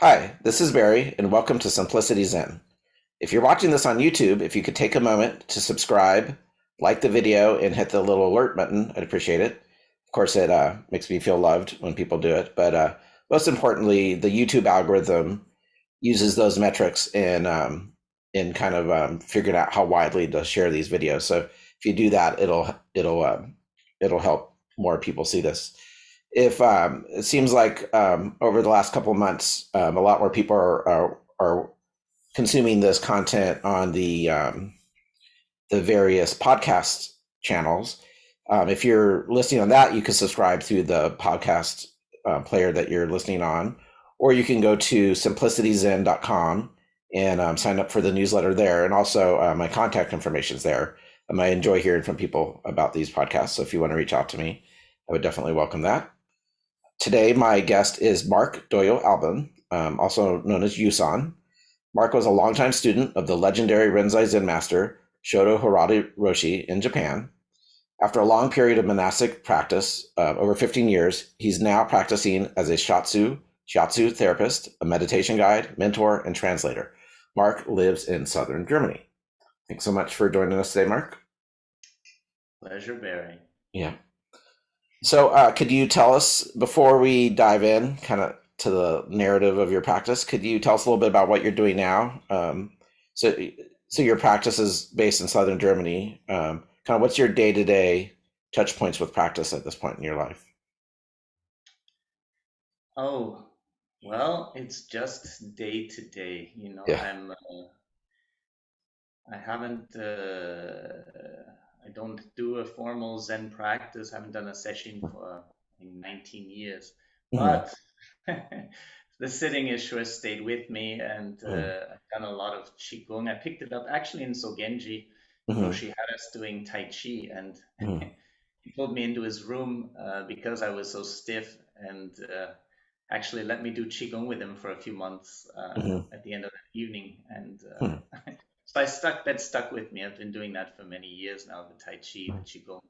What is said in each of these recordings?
Hi, this is Barry, and welcome to Simplicity Zen. If you're watching this on YouTube, if you could take a moment to subscribe, like the video, and hit the little alert button, I'd appreciate it. Of course, it makes me feel loved when people do it, but most importantly, the YouTube algorithm uses those metrics in kind of figuring out how widely to share these videos. So if you do that, it'll help more people see this. If It seems like over the last couple of months, a lot more people are consuming this content on the various podcast channels. If you're listening on that, you can subscribe through the podcast player that you're listening on, or you can go to simplicityzen.com and sign up for the newsletter there. And also, my contact information is there. I enjoy hearing from people about these podcasts. So if you want to reach out to me, I would definitely welcome that. Today, my guest is Mark Doyu Albin, also known as Yusan. Mark was a longtime student of the legendary Rinzai Zen master Shodo Harada Roshi in Japan. After a long period of monastic practice, over 15 years, he's now practicing as a shiatsu therapist, a meditation guide, mentor, and translator. Mark lives in southern Germany. Thanks so much for joining us today, Mark. Pleasure, Barry. Yeah. So could you tell us, before we dive in kind of to the narrative of your practice, could you tell us a little bit about what you're doing now? So your practice is based in southern Germany. Kind of what's your day-to-day touch points with practice at this point in your life? Oh, well, it's just day to day. Yeah. I haven't, I don't do a formal Zen practice. I haven't done a session for I think, 19 years, Hmm. but the sitting is sure stayed with me, and Hmm. I've done a lot of Qigong. I picked it up actually in Soganji. Hmm. Roshi had us doing Tai Chi, and Hmm. he pulled me into his room because I was so stiff, and actually let me do qigong with him for a few months Hmm. at the end of the evening, and Hmm. so that stuck with me. I've been doing that for many years now, the tai chi, the qigong,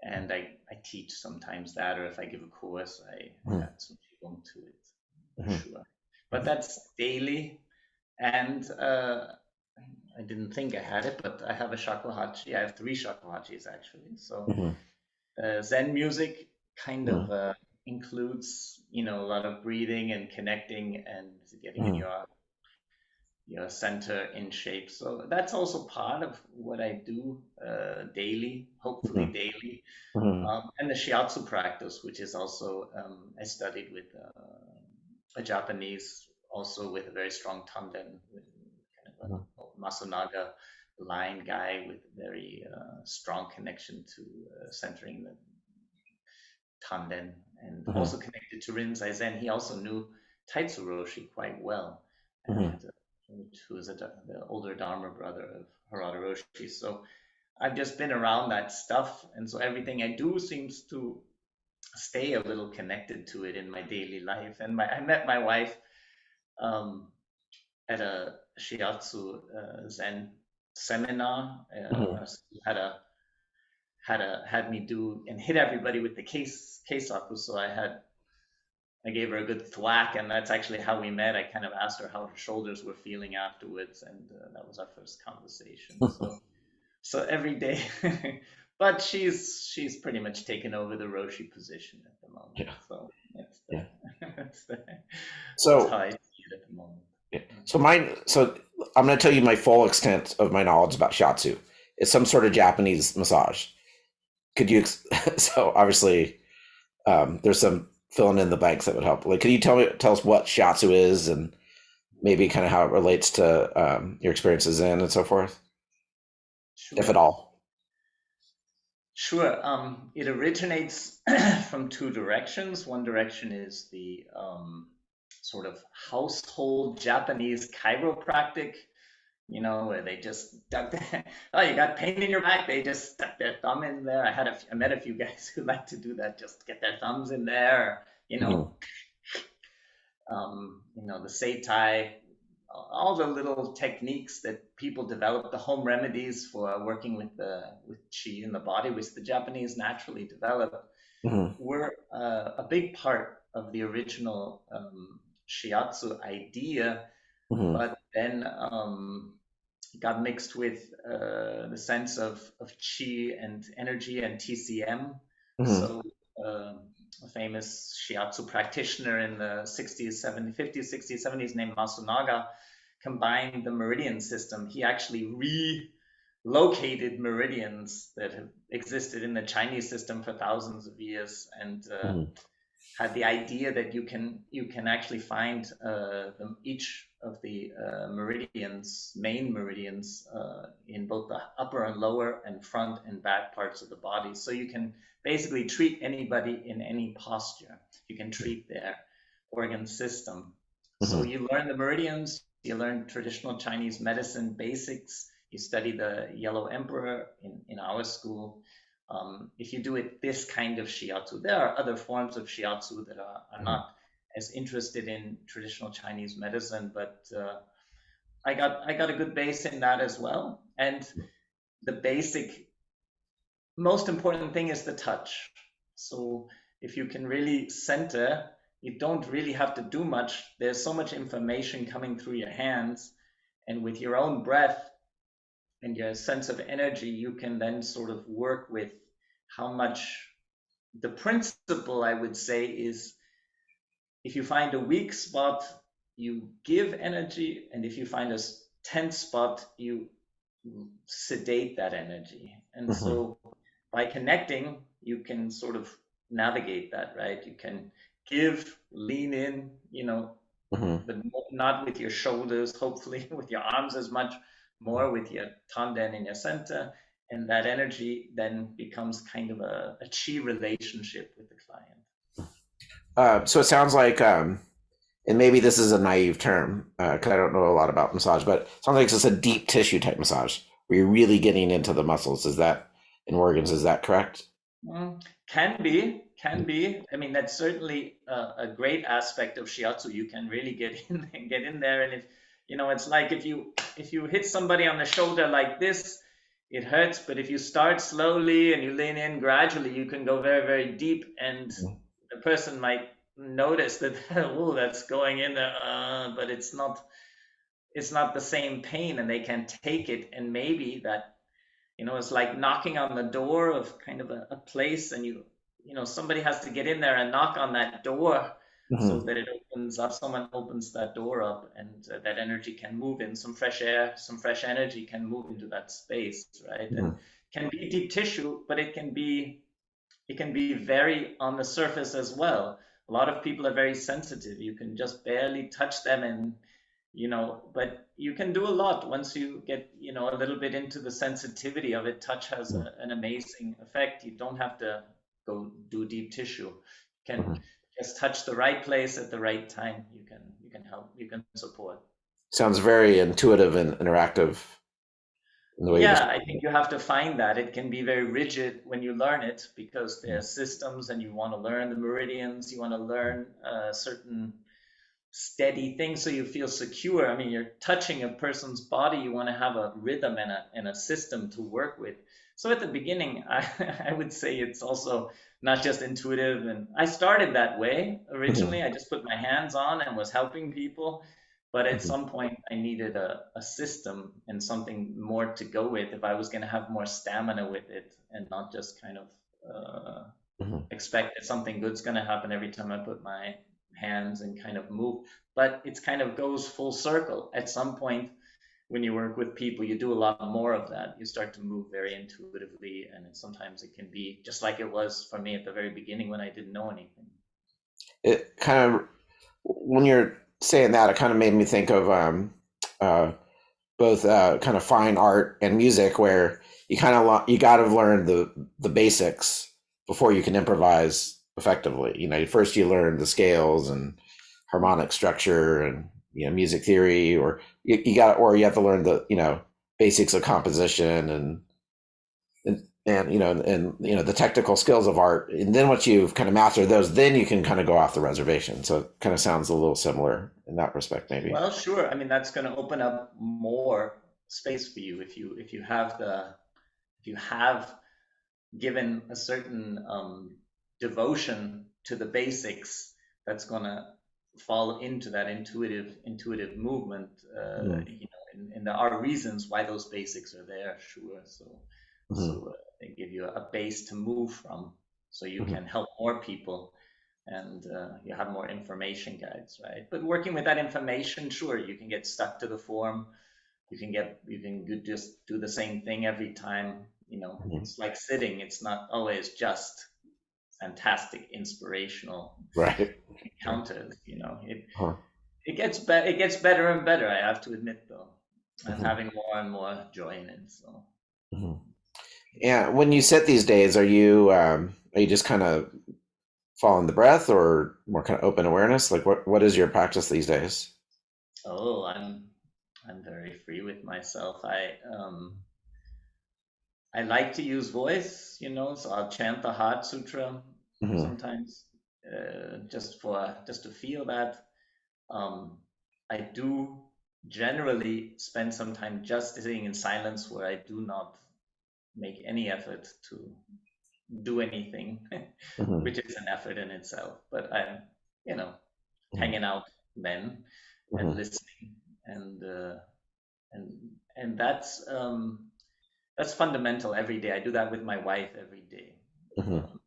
and I teach sometimes that, or if I give a course, I Hmm. add some qigong to it for Hmm. sure. But that's daily, and I didn't think I had it, but I have a shakuhachi. I have three shakuhachis actually. So Hmm. Zen music kind Hmm. of includes, a lot of breathing and connecting and getting in Hmm. your center in shape. So that's also part of what I do daily, hopefully Hmm. daily. Hmm. And the shiatsu practice, which is also I studied with a Japanese, also with a very strong tanden, with kind of a Masunaga line guy with very strong connection to centering the tanden, and Hmm. also connected to Rinzai Zen. He also knew Taitsu Roshi quite well, Hmm. and who is the older Dharma brother of Harada Roshi. So I've just been around that stuff, and so everything I do seems to stay a little connected to it in my daily life. And I met my wife um, at a shiatsu Zen seminar. Hmm. Had me do and hit everybody with the keisaku. So I gave her a good thwack, and that's actually how we met. I kind of asked her how her shoulders were feeling afterwards, and that was our first conversation. So every day, but she's pretty much taken over the Roshi position at the moment. Yeah. So that's Yeah. that's the that's how So I see it at the moment. yeah. So I'm going to tell you my full extent of my knowledge about shiatsu. It's some sort of Japanese massage. Could you? So obviously, there's some filling in the blanks that would help. Like, can you tell us what shiatsu is and maybe kind of how it relates to your experiences in and so forth, if at Sure. all? Sure. It originates from two directions. One direction is the sort of household Japanese chiropractic, where they just oh, you got pain in your back, they just stuck their thumb in there. I met a few guys who like to do that, just get their thumbs in there, Hmm. the seitai, all the little techniques that people develop, the home remedies for working with chi in the body, which the Japanese naturally developed, Hmm. were a big part of the original shiatsu idea, Hmm. but then got mixed with the sense of chi and energy and TCM. Hmm. So a famous shiatsu practitioner in the 60s, 70s, 50s, 60s, 70s named Masunaga combined the meridian system. He actually relocated meridians that have existed in the Chinese system for thousands of years, and Hmm. had the idea that you can actually find each of the meridians, main meridians, in both the upper and lower and front and back parts of the body. So you can basically treat anybody in any posture. You can treat their organ system. So Hmm. you learn the meridians, you learn traditional Chinese medicine basics, you study the Yellow Emperor in our school. If you do it this kind of shiatsu, there are other forms of shiatsu that are Hmm. not as interested in traditional Chinese medicine, but I got a good base in that as well. And the basic, most important thing is the touch. So if you can really center, you don't really have to do much. There's so much information coming through your hands, and with your own breath and your sense of energy, you can then sort of work with how much. The principle, I would say, is if you find a weak spot, you give energy, and if you find a tense spot, you sedate that energy. And Hmm. so by connecting, you can sort of navigate that, right? You can give, lean in, Hmm. but not with your shoulders, hopefully, with your arms as much, more with your tanden in your center. And that energy then becomes kind of a chi relationship with the client. So it sounds like, and maybe this is a naive term because I don't know a lot about massage, but it sounds like it's just a deep tissue type massage where you're really getting into the muscles. Is that in organs? Is that correct? Can be, can be. I mean, that's certainly a great aspect of shiatsu. You can really get in there, and if it's like if you hit somebody on the shoulder like this, it hurts. But if you start slowly and you lean in gradually, you can go very, very deep, and the person might notice that oh, that's going in there, but it's not the same pain, and they can take it, and maybe that it's like knocking on the door of kind of a place, and somebody has to get in there and knock on that door so Hmm. that it opens up. Someone opens that door up, and that energy can move in. Some fresh air, some fresh energy can move into that space, right? And Hmm. can be deep tissue, but it can be very on the surface as well. A lot of people are very sensitive. You can just barely touch them, and but you can do a lot once you get a little bit into the sensitivity of it. Touch has an amazing effect. You don't have to go do deep tissue. You can Hmm. just touch the right place at the right time. You can help, you can support. Sounds very intuitive and interactive in the way you Yeah, describe I think it. you have to find that. It can be very rigid when you learn it because there are systems, and you want to learn the meridians, you want to learn certain steady thing so you feel secure. I mean, you're touching a person's body, you want to have a rhythm and a system to work with. So at the beginning, I would say it's also not just intuitive. And I started that way originally. Mhm. I just put my hands on and was helping people. But at Mhm. some point, I needed a system and something more to go with if I was going to have more stamina with it and not just kind of Mhm. expect that something good's going to happen every time I put my hands and kind of move. But it's kind of goes full circle. At some point, when you work with people, you do a lot more of that. You start to move very intuitively, and sometimes it can be just like it was for me at the very beginning when I didn't know anything. It kind of, when you're saying that, it kind of made me think of uh, both kind of fine art and music, where you kind of you got to learn the basics before you can improvise effectively. First you learn the scales and harmonic structure and music theory, or or you have to learn the basics of composition and the technical skills of art, and then once you've kind of mastered those, then you can kind of go off the reservation. So it kind of sounds a little similar in that respect, maybe. Well, sure. I mean, that's going to open up more space for you if you have given a certain devotion to the basics. That's going to fall into that intuitive movement. Mm-hmm. And there are reasons why those basics are there, sure. Mm-hmm. They give you a base to move from, so you Mm-hmm. can help more people, and you have more information guides, right? But working with that information, sure, you can get stuck to the form. Just do the same thing every time. Mm-hmm. It's like sitting. It's not always just fantastic, inspirational Right. encounters. Huh. It gets better and better. I have to admit, though, I'm Mm-hmm. having more and more joy in it. So Mm-hmm. And when you sit these days, are you just kind of following the breath, or more kind of open awareness? Like what is your practice these days? oh, I'm very free with myself. I like to use voice, so I'll chant the Heart Sutra Mm-hmm. sometimes, just to feel that. Um, I do generally spend some time just sitting in silence, where I do not make any effort to do anything, Mm-hmm. which is an effort in itself. But I'm, you know, Mm-hmm. hanging out then and Mm-hmm. listening, and and and that's fundamental every day. I do that with my wife every day. Mm-hmm. Um,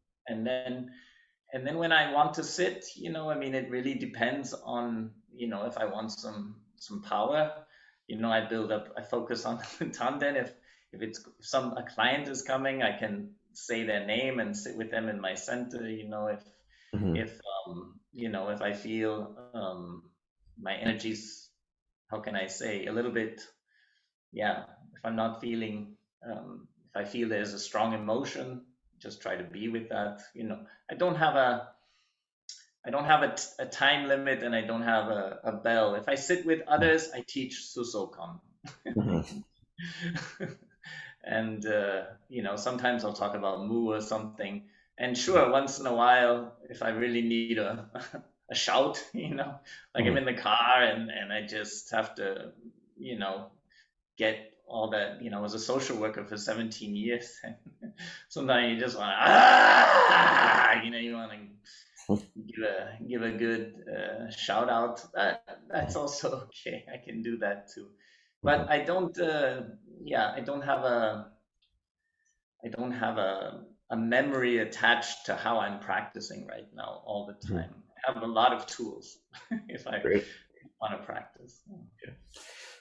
and then when I want to sit, it really depends on, if I want some power, I focus on the tanden. If a client is coming, I can say their name and sit with them in my center. Mm-hmm. If I feel my energies, how can I say, a little bit, yeah, if I'm not feeling, if I feel there's a strong emotion, just try to be with that. I don't have a I don't have a time limit, and I don't have a bell. If I sit with others, I teach Susokan. Mm-hmm. And sometimes I'll talk about Mu or something. And sure, once in a while, if I really need a shout, like I'm Mm-hmm. in the car, and I just have to, you know, get all that. I was a social worker for 17 years. And sometimes you just want to, you want to give a good shout out. That's also okay. I can do that too. Mm-hmm. But I don't. Yeah, I don't have a memory attached to how I'm practicing right now all the Mm-hmm. time. I have a lot of tools if I Great. want to practice.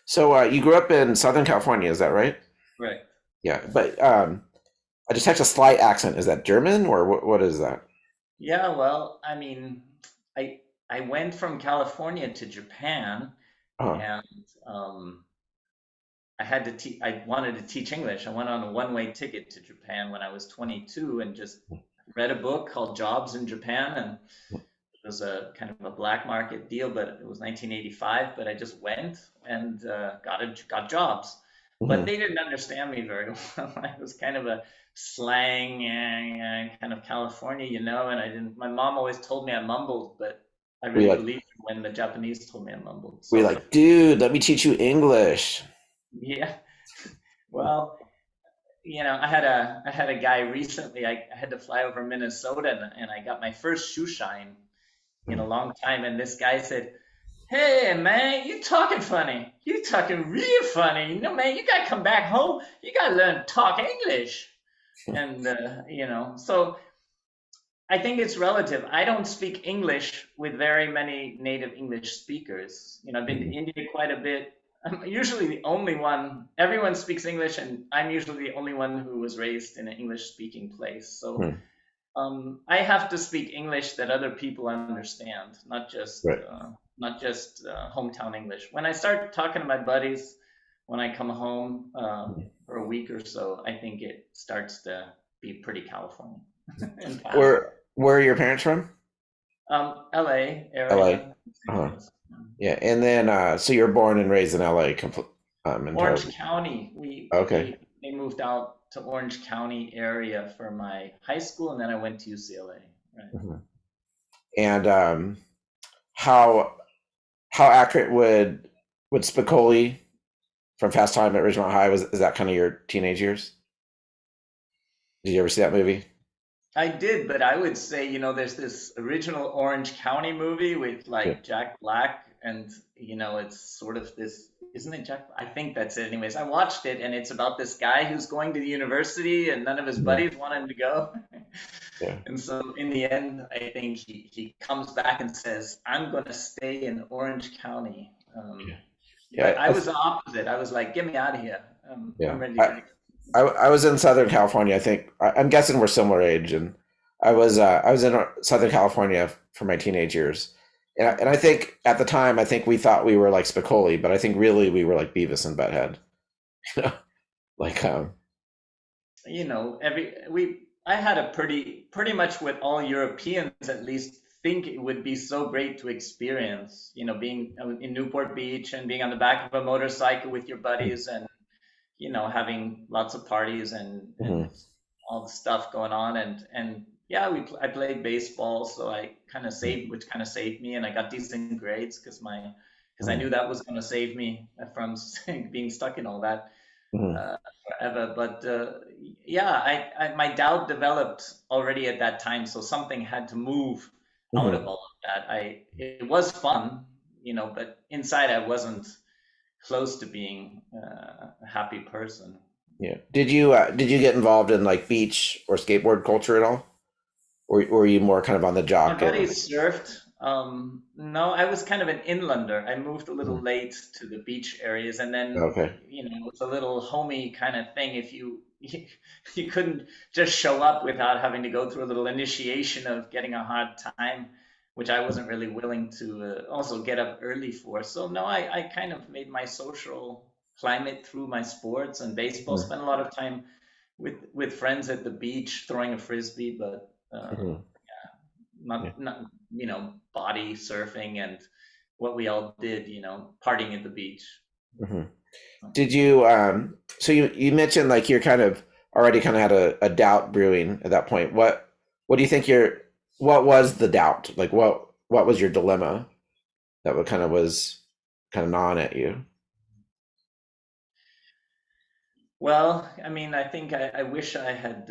So you grew up in Southern California, is that right? Right. Yeah, but I just detect a slight accent. Is that German, or what is that? Yeah. Well, I I went from California to Japan, Uh-huh. and I wanted to teach English. I went on a one-way ticket to Japan when I was 22, and just read a book called Jobs in Japan, and it was a kind of a black market deal, but it was 1985. But I just went and got jobs, but Mm-hmm. they didn't understand me very well. I was kind of a slang kind of California, and I didn't. My mom always told me I mumbled, but I We really like believed it when the Japanese told me I mumbled. we So like, dude, let me teach you English. yeah, well, I had a guy recently. I had to fly over Minnesota, and I got my first shoe shine in a long time. And this guy said, "Hey man, you talking funny. You talking real funny. Man, you gotta come back home. You gotta learn to talk English." And so I think it's relative. I don't speak English with very many native English speakers. I've been to Mhm. India quite a bit. I'm usually the only one. Everyone speaks English, and I'm usually the only one who was raised in an English-speaking place. So Hmm. I have to speak English that other people understand, Right. not just hometown English. When I start talking to my buddies, when I come home for a week or so, I think it starts to be pretty California and fast. Where are your parents from? LA LA. area, Los Uh-huh. Angeles. Yeah, and then so you're born and raised in LA, Orange entirely. County. Okay. They moved out to Orange County area for my high school, and then I went to UCLA. Right. Mhm. And how accurate would Spicoli from Fast Time at Ridgemont High is that kind of your teenage years? Did you ever see that movie? I did, but I would say, there's this original Orange County movie with Yeah. like Jack Black, and it's sort of this, isn't it Jack? I think that's it. Anyways, I watched it, and it's about this guy who's going to the university, and none of his Mhm. buddies want him to go. Yeah. And so in the end, I think he comes back and says, "I'm going to stay in Orange County." Yeah. But Yeah. I was the opposite. I was like, "Get me out of here. I'm Yeah. ready to." I was in Southern California. I think I'm guessing we're similar age, and I was in Southern California for my teenage years, and I think at the time I think we thought we were like Spicoli, but I think really we were like Beavis and Butthead. Like Every we I had a pretty much what all Europeans at least think it would be so great to experience, being in Newport Beach and being on the back of a motorcycle with your buddies, and having lots of parties and mhm, all the stuff going on, and yeah, I played baseball, so I kind of saved which kind of saved me, and I got decent grades because I mhm, knew that was going to save me from being stuck in all that mhm, uh, forever. But yeah, my doubt developed already at that time, so something had to move out of mhm. all of that. It was fun, but inside I wasn't close to being a happy person. Yeah. Did you get involved in like beach or skateboard culture at all, or were you more kind of on the My jock and? buddies surfed. No, I was kind of an inlander. I moved a little Mhm. late to the beach areas, and then Okay. it's a little homey kind of thing. If you couldn't just show up without having to go through a little initiation of getting a hard time, which I wasn't really willing to also get up early for. So no, I kind of made my social climate through my sports and baseball. Mhm, Spent a lot of time with friends at the beach throwing a frisbee, but. mhm. Yeah. Not body surfing and what we all did, partying at the beach. Mhm. Did you so you mentioned like you're kind of already kind of had a doubt brewing at that point. What do you think what was the doubt? Like what was your dilemma that kind of was kind of gnawing at you? Well, I mean, I think I wish I had,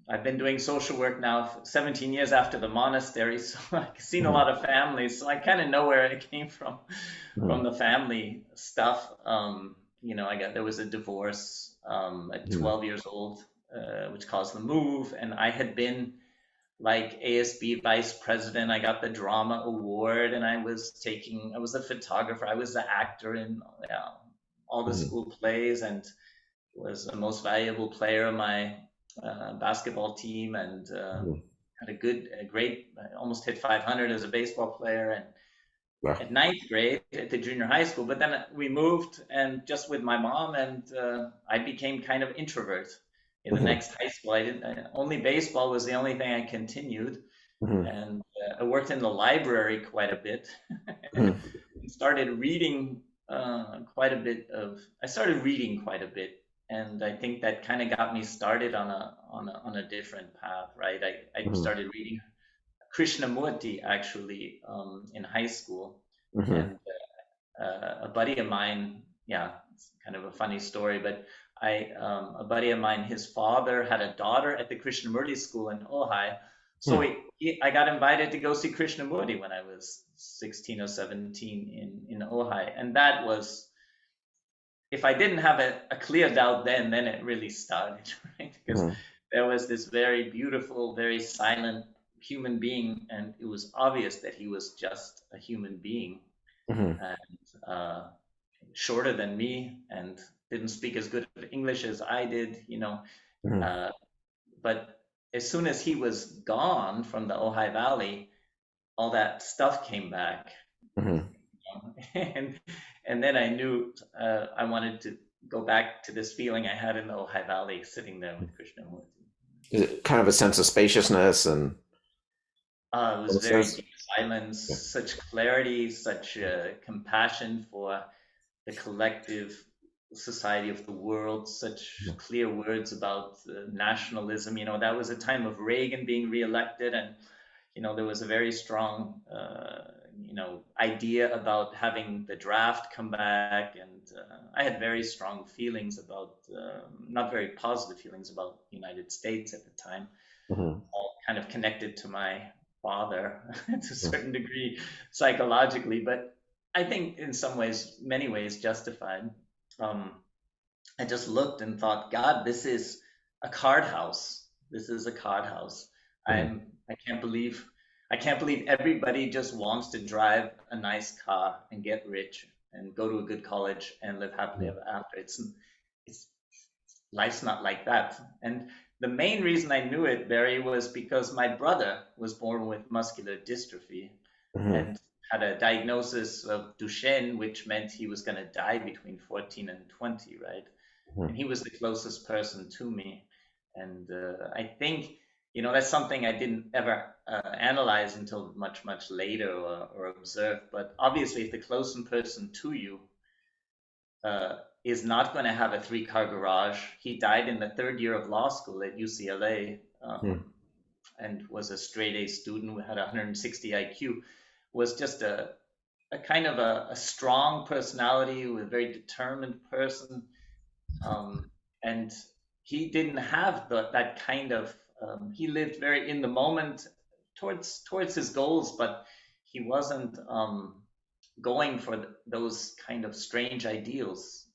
I've been doing social work now for 17 years after the monastery, so I've seen a Mhm, lot of families, so I kind of know where it came from mhm, the family stuff. There was a divorce at mhm, 12 years old, which caused the move, and I had been like ASB vice president. I got the drama award, and I was a photographer. I was the actor in all the mhm, school plays, and was the most valuable player of my basketball team, and mhm. had a great, I almost hit 500 as a baseball player. And Well, at ninth grade at the junior high school, but then we moved, and just with my mom, and I became kind of introvert in the mhm, next high school. Only baseball was the only thing I continued, mhm, and I worked in the library quite a bit and mhm, started reading I started reading quite a bit, and I think that kind of got me started on a different path, right? I mhm, started reading Krishnamurti actually in high school, mhm, and a buddy of mine, yeah, it's kind of a funny story, but a buddy of mine, his father had a daughter at the Krishnamurti school in Ojai. So mhm, I got invited to go see Krishnamurti when I was 16 or 17 in Ojai. And that was, if I didn't have a clear doubt then it really started, right? Because mhm, there was this very beautiful, very silent human being, and it was obvious that he was just a human being. mhm, And shorter than me, and didn't speak as good of English as I did. mhm, Uh, but as soon as he was gone from the Ojai Valley, all that stuff came back, mhm. and and then I knew I wanted to go back to this feeling I had in the Ojai Valley, sitting there with Krishnamurti. Is it kind of a sense of spaciousness and It was very closeness? deep silence, Yeah. such clarity, such compassion for the collective society of the world, such clear words about nationalism. That was a time of Reagan being reelected, and there was a very strong, idea about having the draft come back, and I had very strong feelings about, not very positive feelings about the United States at the time, Hmm. all kind of connected to my father to a certain degree psychologically, but I think in some ways, many ways justified. Um, I just looked and thought, God, this is a card house. This is a card house. Hmm. I can't believe I can't believe everybody just wants to drive a nice car and get rich and go to a good college and live happily ever after. It's life's not like that. And the main reason I knew it, Barry, was because my brother was born with muscular dystrophy Hmm. and had a diagnosis of Duchenne, which meant he was going to die between 14 and 20, right? And he was the closest person to me. And I think, that's something I didn't ever analyze until much, much later or observe. But obviously, if the closest person to you is not going to have a three-car garage, he died in the third year of law school at UCLA, and was a straight A student, had 160 IQ, was just a kind of a strong personality, with a very determined person, and he didn't have that kind of. He lived very in the moment towards his goals, but he wasn't going for those kind of strange ideals.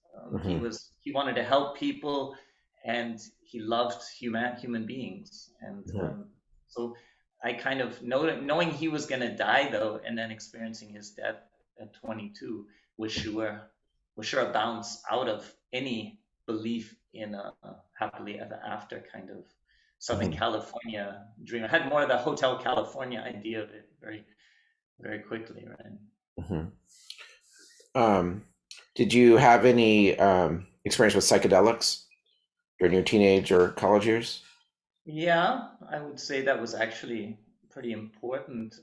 Hmm. He wanted to help people, and he loved human beings, and Hmm. so I kind of knowing he was going to die though, and then experiencing his death at 22 was sure a bounce out of any belief in a happily ever after kind of Southern Hmm. California dream. I had more of the Hotel California idea of it very, very quickly, right? Hmm. Um, did you have any experience with psychedelics during your teenage or college years? Yeah, I would say that was actually pretty important.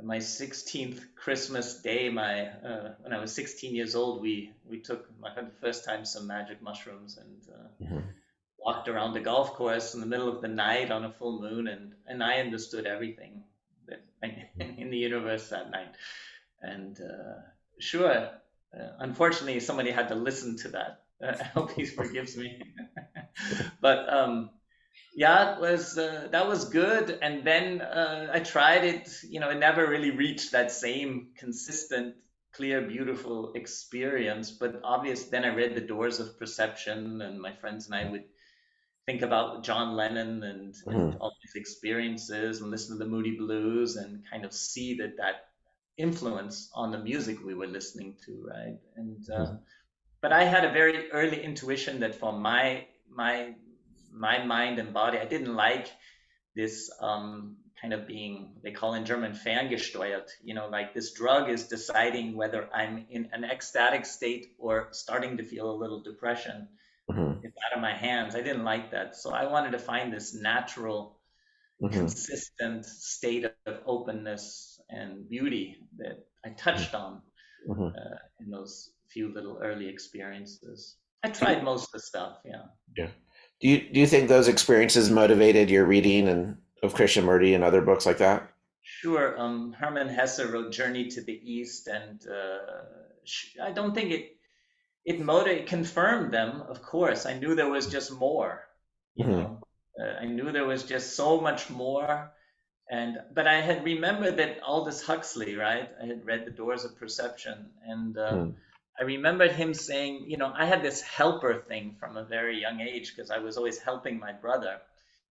My 16th Christmas day, my when I was 16 years old, we took for the first time some magic mushrooms and Hmm. walked around the golf course in the middle of the night on a full moon, and I understood everything that in the universe that night. And sure, unfortunately, somebody had to listen to that. I hope he forgives me. But yeah, it was that was good. And then I tried it. It never really reached that same consistent, clear, beautiful experience. But obvious. Then I read The Doors of Perception, and my friends and I would think about John Lennon and Hmm. all these experiences, and listen to the Moody Blues, and kind of see that influence on the music we were listening to, right? And but I had a very early intuition that for my mind and body, I didn't like this kind of being, they call in German ferngesteuert, like this drug is deciding whether I'm in an ecstatic state or starting to feel a little depression. Hmm. It's out of my hands. I didn't like that. So I wanted to find this natural, Hmm. consistent state of openness and beauty that I touched on Hmm. in those few little early experiences. I Do you, tried most of the stuff, yeah. yeah. Do you think those experiences motivated your reading and of Krishnamurti and other books like that? Sure. Hermann Hesse wrote Journey to the East, and I don't think it confirmed them. Of course, I knew there was just more. You Hmm. know, I knew there was just so much more. And but I had remembered that Aldous Huxley, right? I had read The Doors of Perception, and Hmm. I remembered him saying, I had this helper thing from a very young age because I was always helping my brother.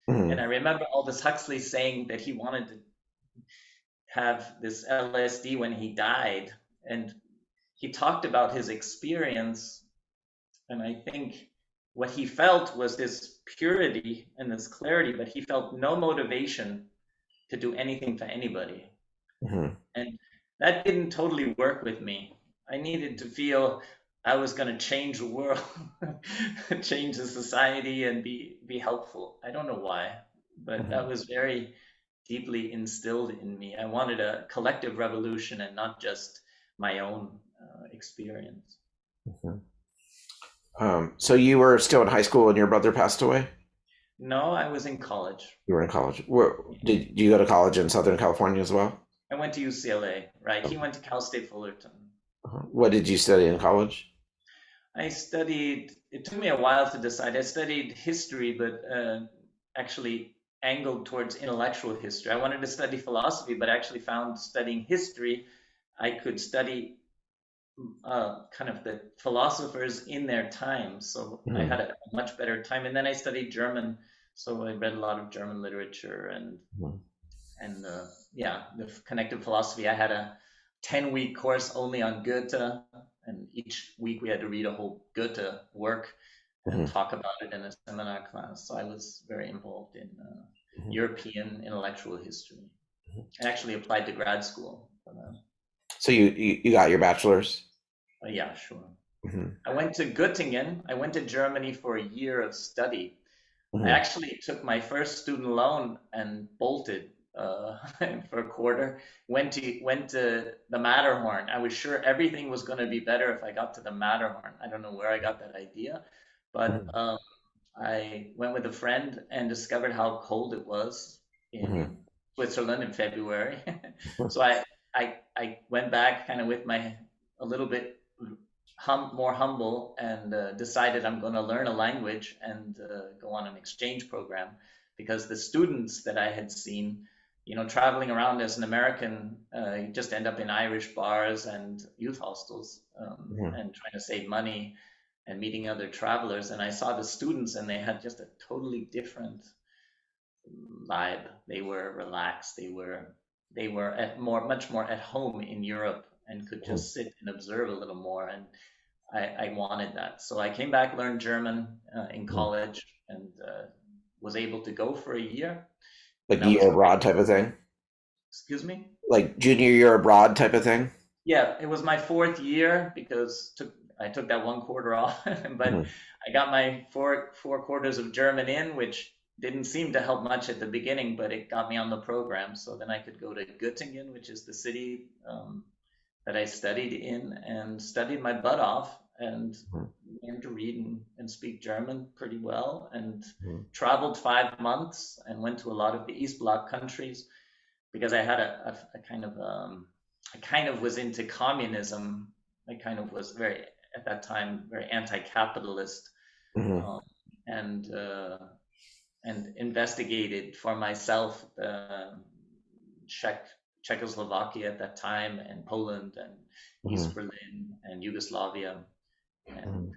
And I Hmm. remember Aldous Huxley saying that he wanted to have this LSD when he died. And he talked about his experience. And I think what he felt was this purity and this clarity, but he felt no motivation to do anything for anybody. Hmm. And that didn't totally work with me. I needed to feel I was going to change the world, change the society, and be helpful. I don't know why, but that Hmm. was very deeply instilled in me. I wanted a collective revolution and not just my own experience. Hmm. So you were still in high school and your brother passed away? No, I was in college. You were in college. Where did you go to college in Southern California as well? I went to UCLA, right? He went to Cal State Fullerton. What did you study in college? I studied, it took me a while to decide. I studied history, but actually angled towards intellectual history. I wanted to study philosophy, but actually found studying history, I could study kind of the philosophers in their time. So I Mhm, had a much better time. And then I studied German. So I read a lot of German literature mhm, and yeah, the connective philosophy. I had a 10-week course only on Goethe, and each week we had to read a whole Goethe work and mhm, talk about it in a seminar class. So I was very involved in mhm. European intellectual history and actually applied to grad school for that. So you got your bachelor's? Yeah, sure. Mhm, I went to Göttingen. I went to Germany for a year of study. I mhm, actually took my first student loan and bolted for a quarter. Went to the Matterhorn. I was sure everything was going to be better if I got to the Matterhorn. I don't know where I got that idea, but mhm, I went with a friend and discovered how cold it was mhm, in Switzerland in February. mhm, So I went back kind of with my a little bit more humble and decided I'm going to learn a language and go on an exchange program because the students that I had seen, traveling around as an American, you just end up in Irish bars and youth hostels mhm, and trying to save money and meeting other travelers. And I saw the students and they had just a totally different vibe. They were relaxed. They were much more at home in Europe and could mhm. just sit and observe a little more. And I wanted that. So I came back, learned German in Mhm. college, and was able to go for a year. Like And that year was abroad type of thing? excuse me? Like junior year abroad type of thing? Yeah, it was my fourth year because I took that one quarter off, but Mhm, I got my four quarters of German in, which didn't seem to help much at the beginning, but it got me on the program. So then I could go to Göttingen, which is the city that I studied in, and studied my butt off and mhm, learned to read and speak German pretty well, and mhm, traveled 5 months and went to a lot of the East Bloc countries because I had a kind of I kind of was into communism. I kind of was very at that time very anti-capitalist, mhm, um, and uh, and investigated for myself Czech Czechoslovakia at that time and Poland and East mhm, Berlin and Yugoslavia and mhm,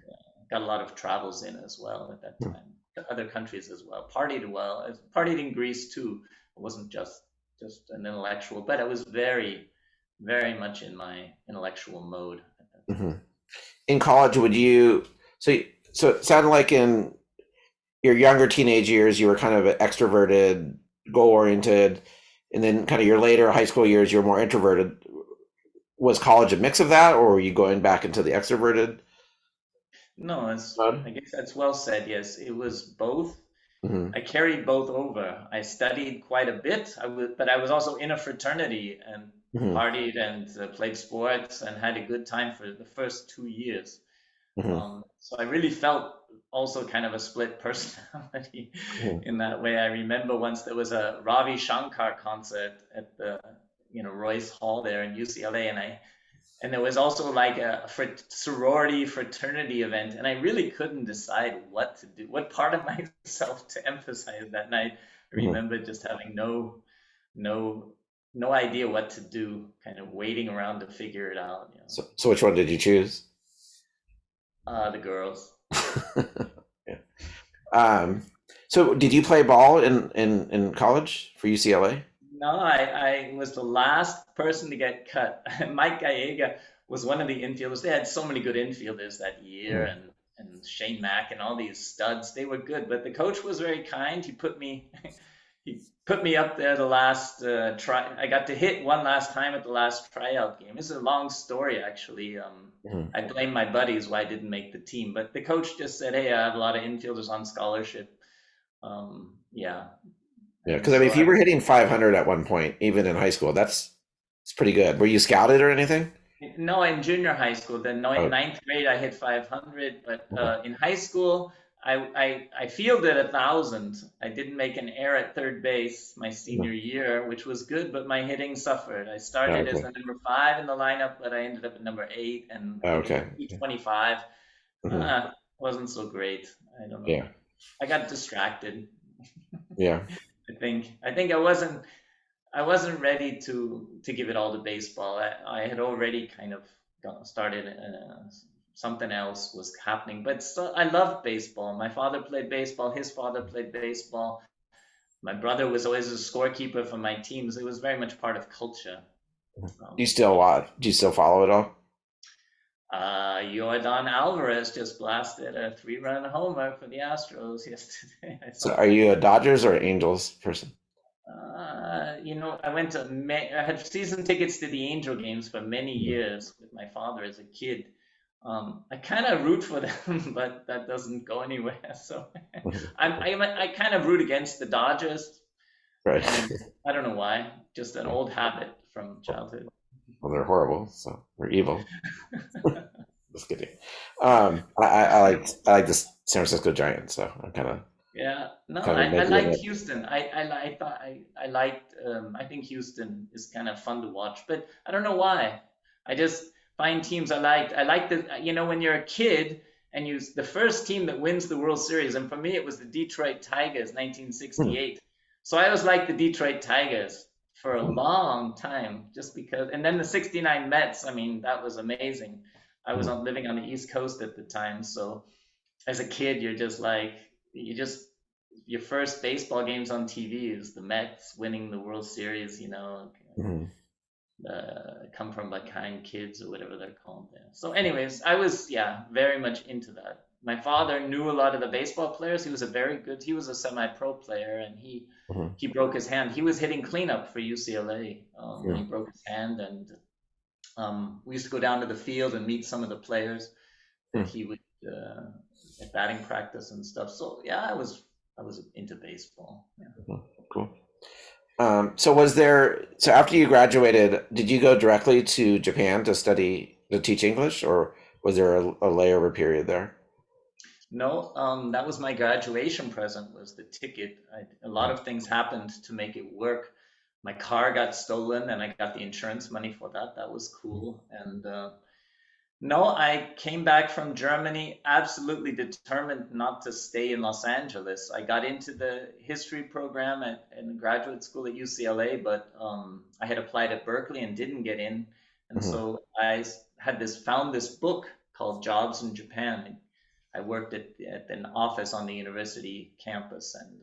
got a lot of travels in as well at that mhm. time. To other countries as well. Partied well. I partied in Greece too. I wasn't just an intellectual, but I was very, very much in my intellectual mode at that time. Mhm. In college, would you? So, so it sounded like in your younger teenage years, you were kind of extroverted, goal oriented, and then kind of your later high school years, you were more introverted. Was college a mix of that, or were you going back into the extroverted No, mode? I guess that's well said. Yes, it was both. Hmm. I carried both over. I studied quite a bit, but I was also in a fraternity and Hmm. partied and played sports and had a good time for the first 2 years. Hmm. So I really felt also kind of a split personality Hmm. in that way. I remember once there was a Ravi Shankar concert at the Royce Hall there in UCLA, and there was also like a sorority fraternity event, and I really couldn't decide what to do, what part of myself to emphasize that night. I Hmm. remember just having no no idea what to do, kind of waiting around to figure it out. So which one did you choose? The girls. Yeah. Um, so did you play ball in college for UCLA? No, I was the last person to get cut. Mike Gallega was one of the infielders. They had so many good infielders that year, Hmm. and Shane Mack and all these studs. They were good, but the coach was very kind. He put me he put me up there the last try. I got to hit one last time at the last tryout game. It's a long story actually. Hmm. I blame my buddies why I didn't make the team, but the coach just said, "Hey, I have a lot of infielders on scholarship." Yeah, Yeah, and because I mean, so if you I were hitting 500 at one point, even in high school, that's it's pretty good. Were you scouted or anything? No, in junior high school, the Oh, ninth grade, I hit 500, but mhm, in high school, I fielded 1,000. I didn't make an error at third base my senior year, which was good, but my hitting suffered. I started as Okay. the number 5 in the lineup, but I ended up at number 8 and hitting Okay. 225. Hmm. Wasn't so great. I don't know. Yeah. I got distracted. Yeah. I think I wasn't ready to give it all to baseball. I had already kind of started something else was happening, but still, I loved baseball. My father played baseball. His father played baseball. My brother was always a scorekeeper for my teams. It was very much part of culture. Do you Um, still watch? Do you still follow it all? Jordan Alvarez just blasted a 3-run homer for the Astros yesterday. I So saw are that. you a Dodgers or Angels person? I had season tickets to the Angel games for many Mhm. years with my father as a kid. I kind of root for them, but that doesn't go anywhere. So I kind of root against the Dodgers, Right. and I don't know why. Just an old habit from childhood. Well, they're horrible, so they're evil. Just kidding. I like the San Francisco Giants, so I'm Yeah, no, kind of I maybe in liked it. Houston. I thought I liked. I think Houston is kind of fun to watch, but I don't know why. I just find teams I liked. I like when you're a kid and the first team that wins the World Series, and for me it was the Detroit Tigers, Hmm. 1968. So I was like the Detroit Tigers for a long time, just because. And then the '69 Mets. I mean, that was amazing. I was Hmm. living on the East Coast at the time, so as a kid, you're just like you just your first baseball games on TV is the Mets winning the World Series. Hmm. Come from behind kids or whatever they're called there. So, anyways, I was very much into that. My father knew a lot of the baseball players. He was a semi-pro player, and Hmm. he broke his hand. He was hitting cleanup for UCLA when Hmm. he broke his hand, and we used to go down to the field and meet some of the players that Hmm. he would at batting practice and stuff. So yeah, I was into baseball. Yeah. Hmm. Cool. So after you graduated, did you go directly to Japan to teach English, or was there a layover period there? No, that was my graduation present was the ticket. A lot of things happened to make it work. My car got stolen and I got the insurance money for that. That was cool. And no, I came back from Germany absolutely determined not to stay in Los Angeles. I got into the history program in graduate school at UCLA, but I had applied at Berkeley and didn't get in. And Hmm. so found this book called Jobs in Japan. I worked at an office on the university campus, and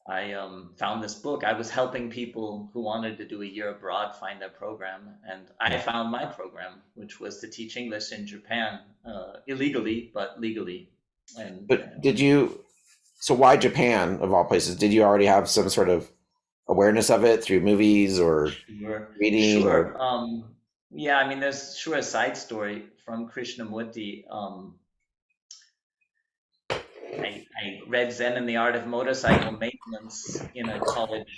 I found this book. I was helping people who wanted to do a year abroad find their program, and I found my program, which was to teach English in Japan, illegally but legally. And But did you? So why Japan of all places? Did you already have some sort of awareness of it through movies or sure, reading or? sure. Yeah, I mean, there's sure a side story from Krishnamurti. I read Zen and the Art of Motorcycle Maintenance in a college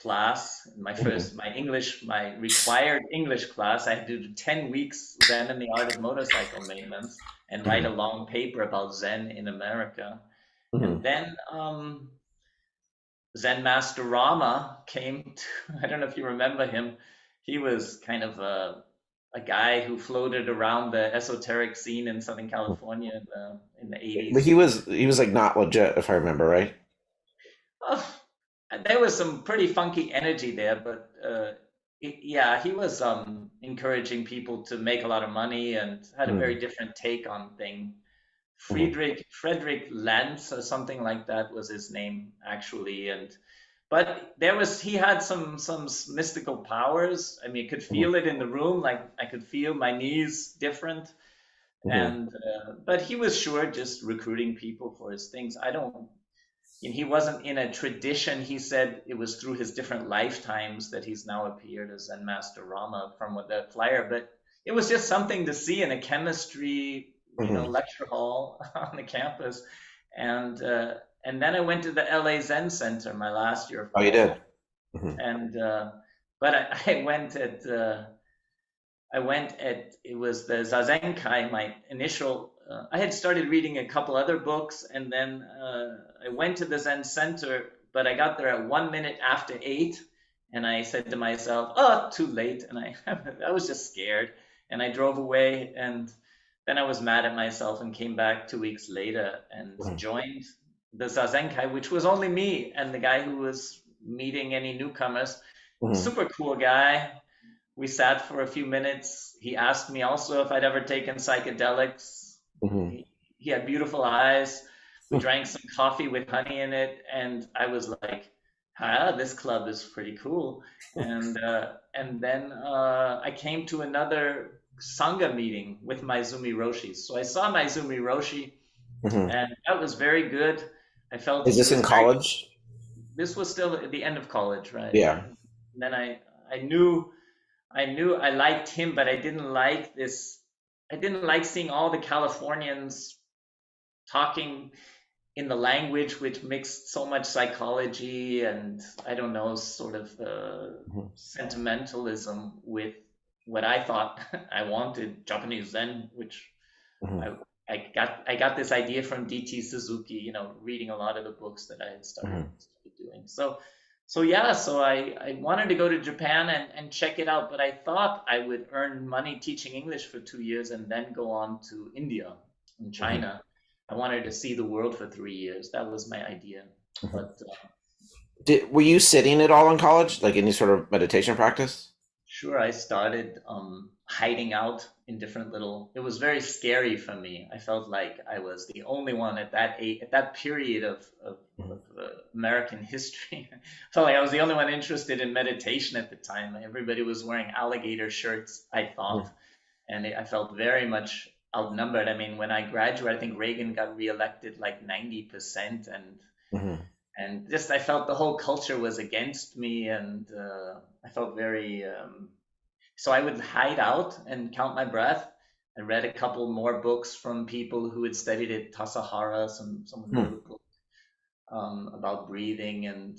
class. Mhm. My required English class, I had to do 10 weeks Zen and the Art of Motorcycle Maintenance and write a Mhm. long paper about Zen in America. And Mhm. then Zen Master Rama came to, I don't know if you remember him. He was kind of a guy who floated around the esoteric scene in Southern California in the But 80s. he was like not legit, if I remember right. Oh, there was some pretty funky energy there, but yeah, he was encouraging people to make a lot of money and had a very Mhm. different take on thing. Mhm. Frederick Lantz or something like that was his name actually, and but he had some mystical powers. I mean, I could Mhm. feel it in the room, like I could feel my knees different, Mhm. and but he was sure just recruiting people for his things. I don't and he wasn't in a tradition. He said it was through his different lifetimes that he's now appeared as Zen Master Rama from the flyer. But it was just something to see in a chemistry, Mhm. lecture hall on the campus. And and then I went to the LA Zen Center my last year of Oh, you college. did. Mhm. And but I went at it was the Zazenkai, my initial I had started reading a couple other books, and then I went to the Zen center, but I got there at 1 minute after 8, and I said to myself, "Oh, too late," and I was just scared, and I drove away, and then I was mad at myself and came back 2 weeks later and Mhm. joined the Zazenkai, which was only me and the guy who was meeting any newcomers. Mhm. Super cool guy. We sat for a few minutes. He asked me also if I'd ever taken psychedelics. Mhm. He had beautiful eyes. We drank some coffee with honey in it, and I was like, "Ah, this club is pretty cool." And then I came to another sangha meeting with Maizumi Roshi. So I saw Maizumi Roshi, Mhm. and that was very good. I felt Is he this in was very. college? This was still at the end of college, right? Yeah. And then I knew I liked him, but I didn't like this. I didn't like seeing all the Californians talking in the language which mixed so much psychology and I don't know, sort of Mhm. sentimentalism with what I thought I wanted, Japanese Zen, which Mhm. I I got this idea from DT Suzuki, reading a lot of the books that I had started Mhm. doing. So yeah, so I wanted to go to Japan and check it out, but I thought I would earn money teaching English for 2 years and then go on to India and Mhm. China. I wanted to see the world for 3 years. That was my idea. Mhm. But Were you sitting at all in college, like any sort of meditation practice? sure, I started hiding out in different little. It was very scary for me. I felt like I was the only one at that age, at that period Mhm. of American history. I felt like I was the only one interested in meditation at the time. Everybody was wearing alligator shirts, I thought, Mhm. and I felt very much outnumbered. I mean, when I graduated, I think Reagan got reelected like 90%, Mhm. and just I felt the whole culture was against me, and I felt very. So I would hide out and count my breath. I read a couple more books from people who had studied at Tassajara. Someone wrote Mhm. a book about breathing, and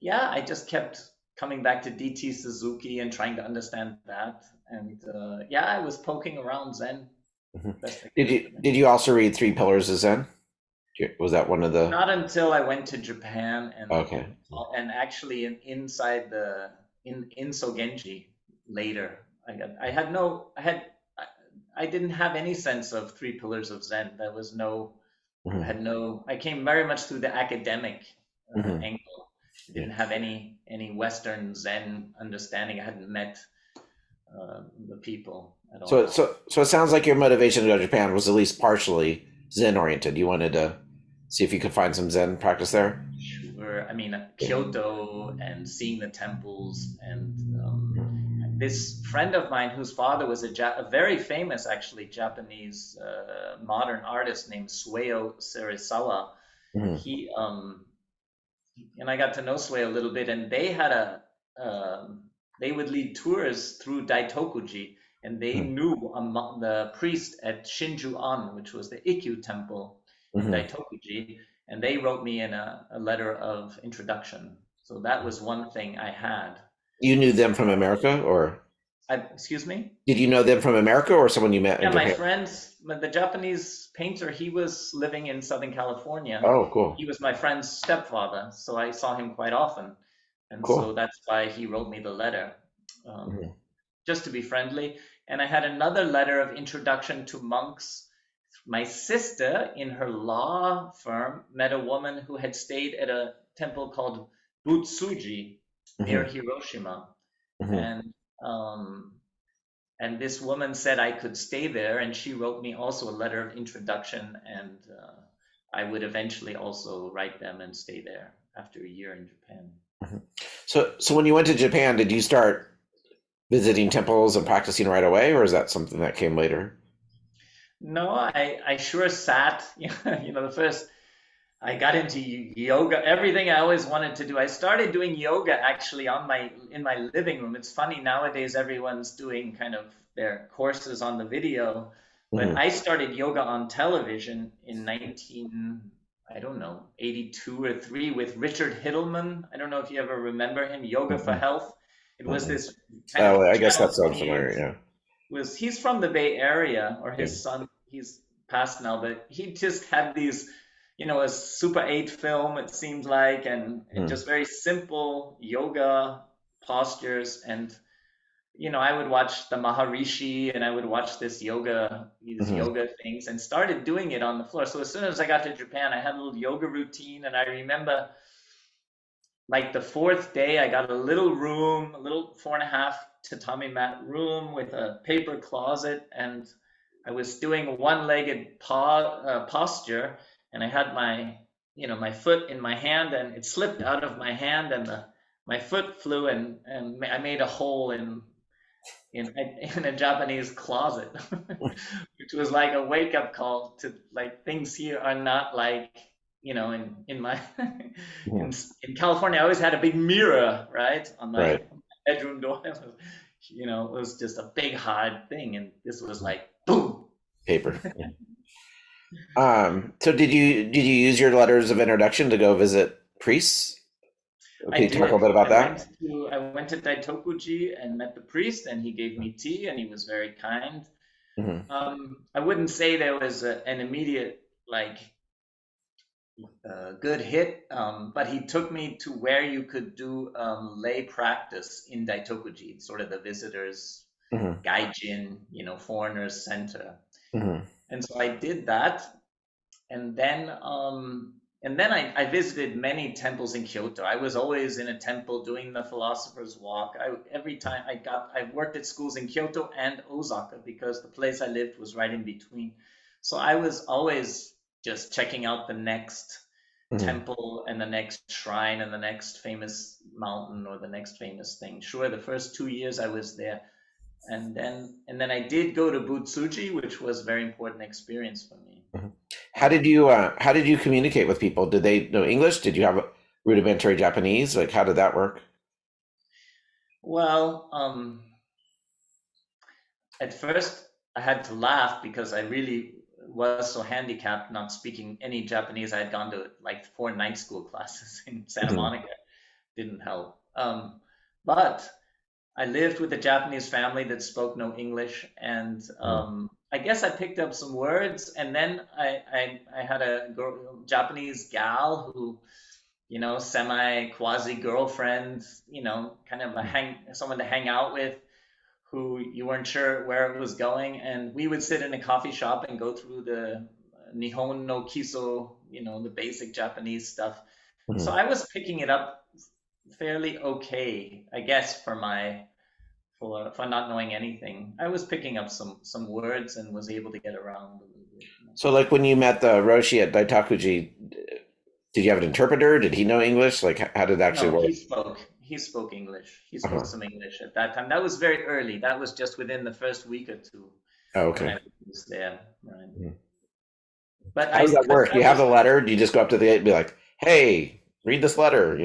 yeah, I just kept coming back to DT Suzuki and trying to understand that. And yeah, I was poking around Zen Mhm. best I Did could. you did you also read Three Pillars of Zen? Was that one of the? Not until I went to Japan Okay. and actually inside the in Sogenji later. I had no I, I didn't have any sense of three pillars of Zen. There was no I Mhm. had no I came very much through the academic Mhm. angle. I Yeah. didn't have any Western Zen understanding. I hadn't met the people at So all. so so it sounds like your motivation to go to Japan was at least partially Zen oriented. You wanted to see if you could find some Zen practice there. Sure. I mean, Kyoto and seeing the temples and this friend of mine whose father was a very famous, actually, Japanese modern artist named Sueo Serizawa. Mhm. He and I got to know Sueo a little bit, and they had they would lead tours through Daitokuji, and they Mhm. knew the priest at Shinju-an, which was the Ikkyu temple in Mhm. Daitokuji, and they wrote me in a letter of introduction. So that was one thing I had. You knew them from America, or Excuse me? did you know them from America, or someone you met in Yeah, my Japan? friends, the Japanese painter, he was living in Southern California. Oh, cool, He was my friend's stepfather, so I saw him quite often. And so cool. that's why he wrote me the letter, um, Mhm. just to be friendly. And I had another letter of introduction to monks. My sister, in her law firm, met a woman who had stayed at a temple called Butsuji near Mhm. Hiroshima. Mhm. And um, and this woman said I could stay there, and she wrote me also a letter of introduction, and I would eventually also write them and stay there after a year in Japan. Mhm. So when you went to Japan, did you start visiting temples and practicing right away, or is that something that came later? No, I sure sat. The first I got into yoga, everything I always wanted to do. I started doing yoga actually in my living room. It's funny nowadays everyone's doing kind of their courses on the video, but Mhm. I started yoga on television in 19 I don't know, 82 or 3 with Richard Hiddleman. I don't know if you ever remember him, Yoga for Mhm. Health. It was Mhm. this kind Oh, of I guess that channel sounds 28 familiar. was he's from the Bay Area or Yeah. his son he's passed now, but he just had these, a Super 8 film, it seemed like, and Mm. just very simple yoga postures. And I would watch the Maharishi, and I would watch these Hmm. yoga things, and started doing it on the floor. So as soon as I got to Japan, I had a little yoga routine, and I remember like the fourth day, I got a little room, a little 4.5 tatami mat room with a paper closet, and I was doing a one-legged posture, and I had my foot in my hand, and it slipped out of my hand, and my foot flew, and I made a hole in a Japanese closet, which was like a wake up call to like things here are not like in my Hmm. in in California. I always had a big mirror right on my Right. bedroom door. It was just a big hard thing, and this was like boom. Paper. Yeah. So did you use your letters of introduction to go visit priests? I Can you talk a little did. bit about I that? went to I went to Daitokuji and met the priest, and he gave me tea, and he was very kind. Hmm. I wouldn't say there was an immediate like good hit, but he took me to where you could do lay practice in Daitokuji, sort of the visitors Hmm. gaijin, foreigners center. Hmm. And so I did that, and then I visited many temples in Kyoto. I was always in a temple doing the philosopher's walk. Every time I worked at schools in Kyoto and Osaka because the place I lived was right in between. So I was always just checking out the next Hmm. temple and the next shrine and the next famous mountain or the next famous thing. Sure, the first 2 years I was there, and then I did go to Butsuji, which was a very important experience for me. Hmm. Um, How did you communicate with people? Did they know English? Did you have rudimentary Japanese? Like how did that work? well, at first I had to laugh because I really was so handicapped not speaking any Japanese. I had gone to like 4 night school classes in Santa Hmm. Monica. Didn't help. But I lived with a Japanese family that spoke no English, and Hmm. I guess I picked up some words. And then I had a Japanese gal who, semi quasi girlfriend, kind of someone to hang out with, who you weren't sure where it was going. And we would sit in a coffee shop and go through the Nihon no Kiso, the basic Japanese stuff. So Hmm. I was picking it up fairly okay, I guess, for not knowing anything. I was picking up some words and was able to get around a little bit. So like when you met the Roshi at Daitakuji, did you have an interpreter? Did he know English? Like how did it actually No, work? he spoke English. He spoke Uh-huh. some English at that time. That was very early. That was just within the first week or two Oh, when okay. I was there. Right. Mhm. But How does that I work? Do you have the was letter? Do you just go up to the gate and be like, "Hey, read this letter"?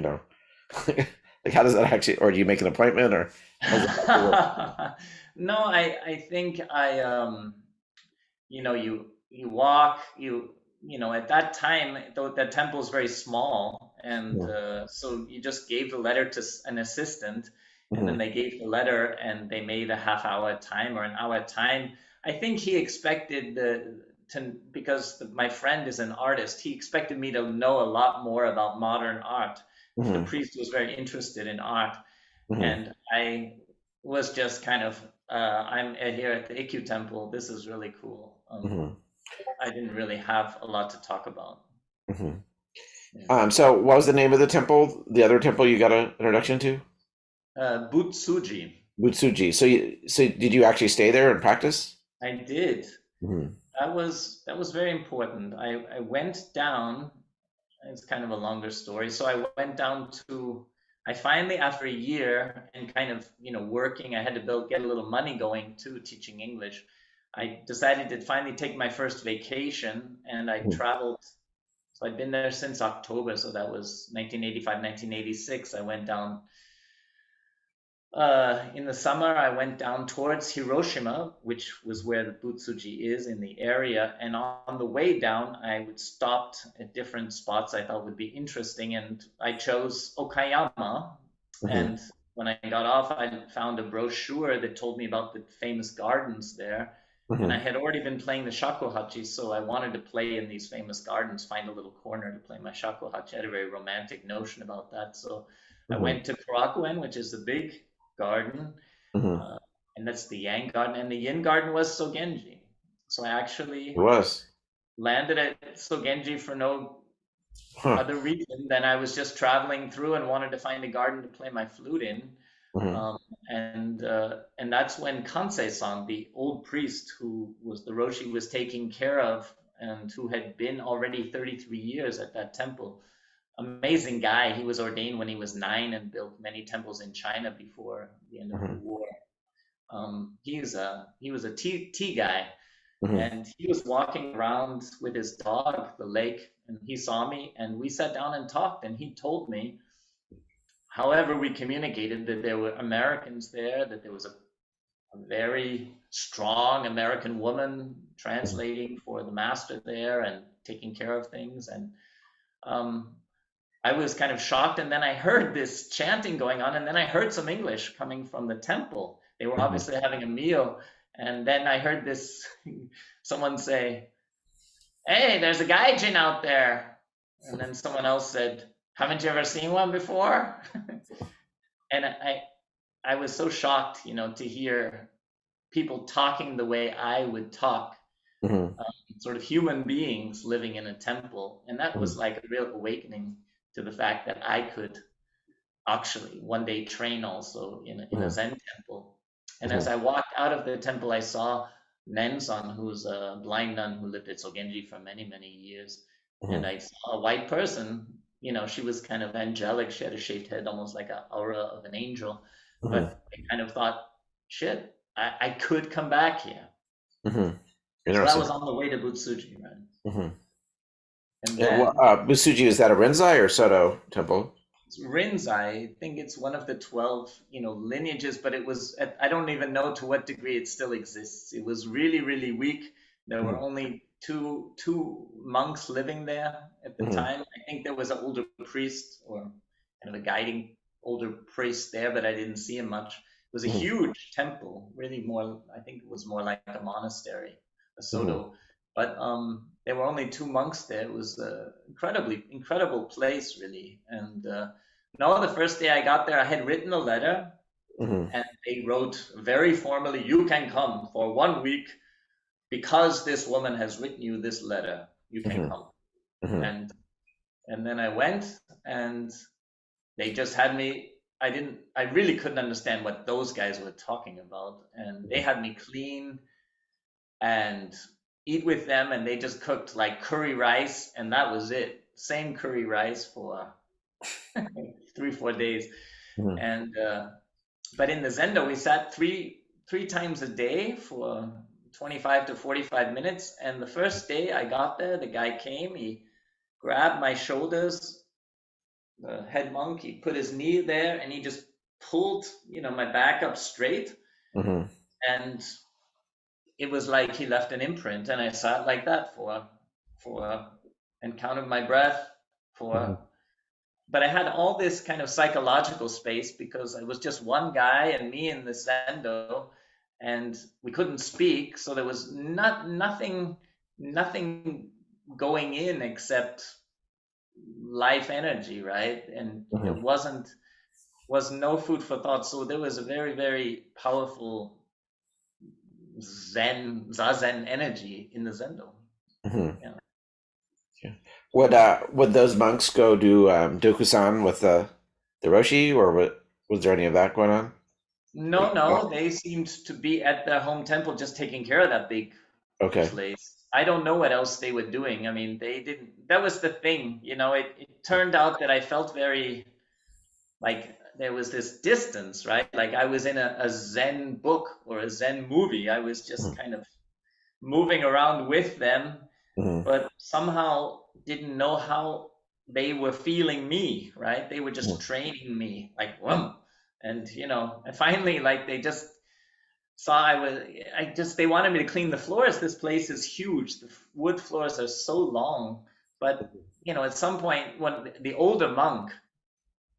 Like how does that actually? Or do you make an appointment? Or how does that actually work? no, I think you walk, at that time, though the temple is very small, and Mhm. so you just gave the letter to an assistant, and then Mhm. they gave the letter, and they made a half-hour time or an hour time. I think he expected because my friend is an artist, he expected me to know a lot more about modern art. The Mhm. priest was very interested in art, Mhm. and I was just kind of, here at the Ikkyu Temple. This is really cool. Mhm. I didn't really have a lot to talk about. Mhm. Yeah. So what was the name of the temple? The other temple you got an introduction to? Butsuji. Butsuji. So did you actually stay there and practice? I did. Mhm. That was very important. I went down. It's kind of a longer story. So I went down to. I finally, after a year and kind of working, I had to get a little money going to teaching English. I decided to finally take my first vacation, and I Mhm. traveled. So I'd been there since October, so that was 1985, 1986. I went down in the summer. I went down towards Hiroshima, which was where the Butsuji is in the area. And on the way down, I would stopped at different spots I thought would be interesting, and I chose Okayama. Mhm. And when I got off, I found a brochure that told me about the famous gardens there. And Hmm. I had already been playing the shakuhachi, so I wanted to play in these famous gardens, find a little corner to play my shakuhachi. I had a very romantic notion about that. So I Hmm. went to Korakuen, which is the big garden, Hmm. uh, and that's the Yang garden, and the Yin garden was Sogenji. So I It actually was. landed at Sogenji for no Huh. other reason than I was just traveling through and wanted to find a garden to play my flute in. Hmm. Um, and that's when Kansei-san, the old priest who was the Roshi was taking care of and who had been already 33 years at that temple, amazing guy. He was ordained when he was 9 and built many temples in China before the end of the Hmm. war. He was a tea guy, Hmm. and he was walking around with his dog, the lake, and he saw me, and we sat down and talked, and he told me, however we communicated, that there were Americans there, that there was a very strong American woman translating for the master there and taking care of things. And um, I was kind of shocked. And then I heard this chanting going on, and then I heard some English coming from the temple. They were Hmm. obviously having a meal. And then I heard this someone say, "Hey, there's a gaijin out there." And then someone else said, "Haven't you ever seen one before?" And I was so shocked, to hear people talking the way I would talk, Hmm. sort of human beings living in a temple. And that was Hmm. like a real awakening to the fact that I could actually one day train also in a Hmm. Zen temple. And as Hmm. I walked out of the temple, I saw Nenzan, who's a blind nun who lived at Sogenji for many, many years. And Hmm. I saw a white person, she was kind of angelic. She had a shaved head, almost like an aura of an angel. Hmm. But I kind of thought, shit, I could come back here. Hmm. So that Interesting. was on the way to Butsuji, right? Hmm. And Yeah, well, then Musuji, is that a Rinzai or Soto temple? Rinzai, I think it's one of the 12, lineages, but it was, I don't even know to what degree it still exists. It was really, really weak. There were Hmm. only two monks living there at the Hmm. time. I think there was an older priest or kind of a guiding older priest there, but I didn't see him much. It was a Hmm. huge temple, really more, I think it was more like a monastery, a Hmm. Sodo. But there were only two monks there. It was an incredible place, really. And no, the first day I got there, I had written a letter, Hmm. and they wrote very formally, "You can come for 1 week because this woman has written you this letter. You can Hmm. come." Hmm. And then I went, and they just had me. I really couldn't understand what those guys were talking about, and they had me clean and eat with them, and they just cooked like curry rice, and that was it. Same curry rice for 3 4 days, Hmm. and but in the Zendo, we sat three times a day for 25 to 45 minutes. And the first day I got there, the guy came, he grabbed my shoulders, the head monk, he put his knee there, and he just pulled, my back up straight. Hmm. And it was like he left an imprint. And I sat like that for and counted my breath Hmm. for but I had all this kind of psychological space because I was just one guy and me in the sendo, and we couldn't speak, so there was nothing going in except life energy, right? And there Hmm. was no food for thought, so there was a very very powerful zazen energy in the zendo. Hmm. Yeah. Yeah. Would those monks go do Dokusan with the Roshi, or was there any of that going on? No, no, they seemed to be at their home temple just taking care of that big Okay. place. I don't know what else they were doing. I mean, they didn't, that was the thing, it turned out that I felt very like there was this distance, right? Like I was in a Zen book or a Zen movie. I was just kind of moving around with them, Hmm. but somehow didn't know how they were feeling me, right? They were just training me like, whoom. And finally, like they just saw they wanted me to clean the floors. This place is huge. The wood floors are so long. But, at some point, when the older monk,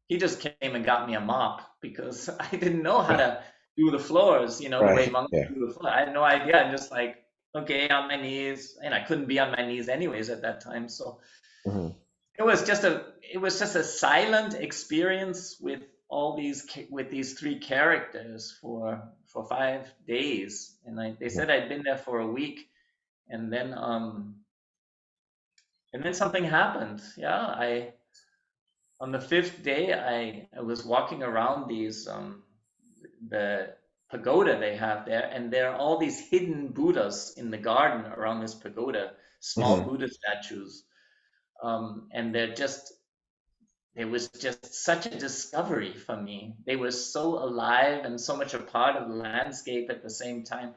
he just came and got me a mop because I didn't know how to. do the floors, the way Right. monks Yeah. do the floor. I had no idea. I'm just like, okay, on my knees, and I couldn't be on my knees anyways at that time. So Hmm. it was just a silent experience with with these three characters for 5 days, and they said I'd been there for a week, and then something happened. Yeah, I on the fifth day I was walking around the pagoda they have there, and there are all these hidden Buddhas in the garden around this pagoda, small Hmm. Buddha statues, and it was just such a discovery for me. They were so alive and so much a part of the landscape at the same time.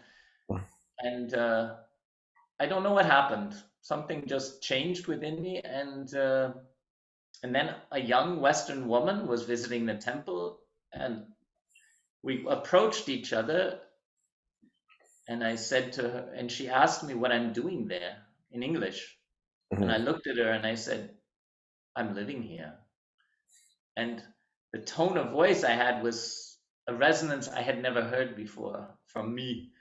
And I don't know what happened. Something just changed within me. And then a young Western woman was visiting the temple, and we approached each other. And I said to her, and she asked me what I'm doing there in English. And I Hmm. looked at her and I said, I'm living here. And the tone of voice I had was a resonance I had never heard before from me.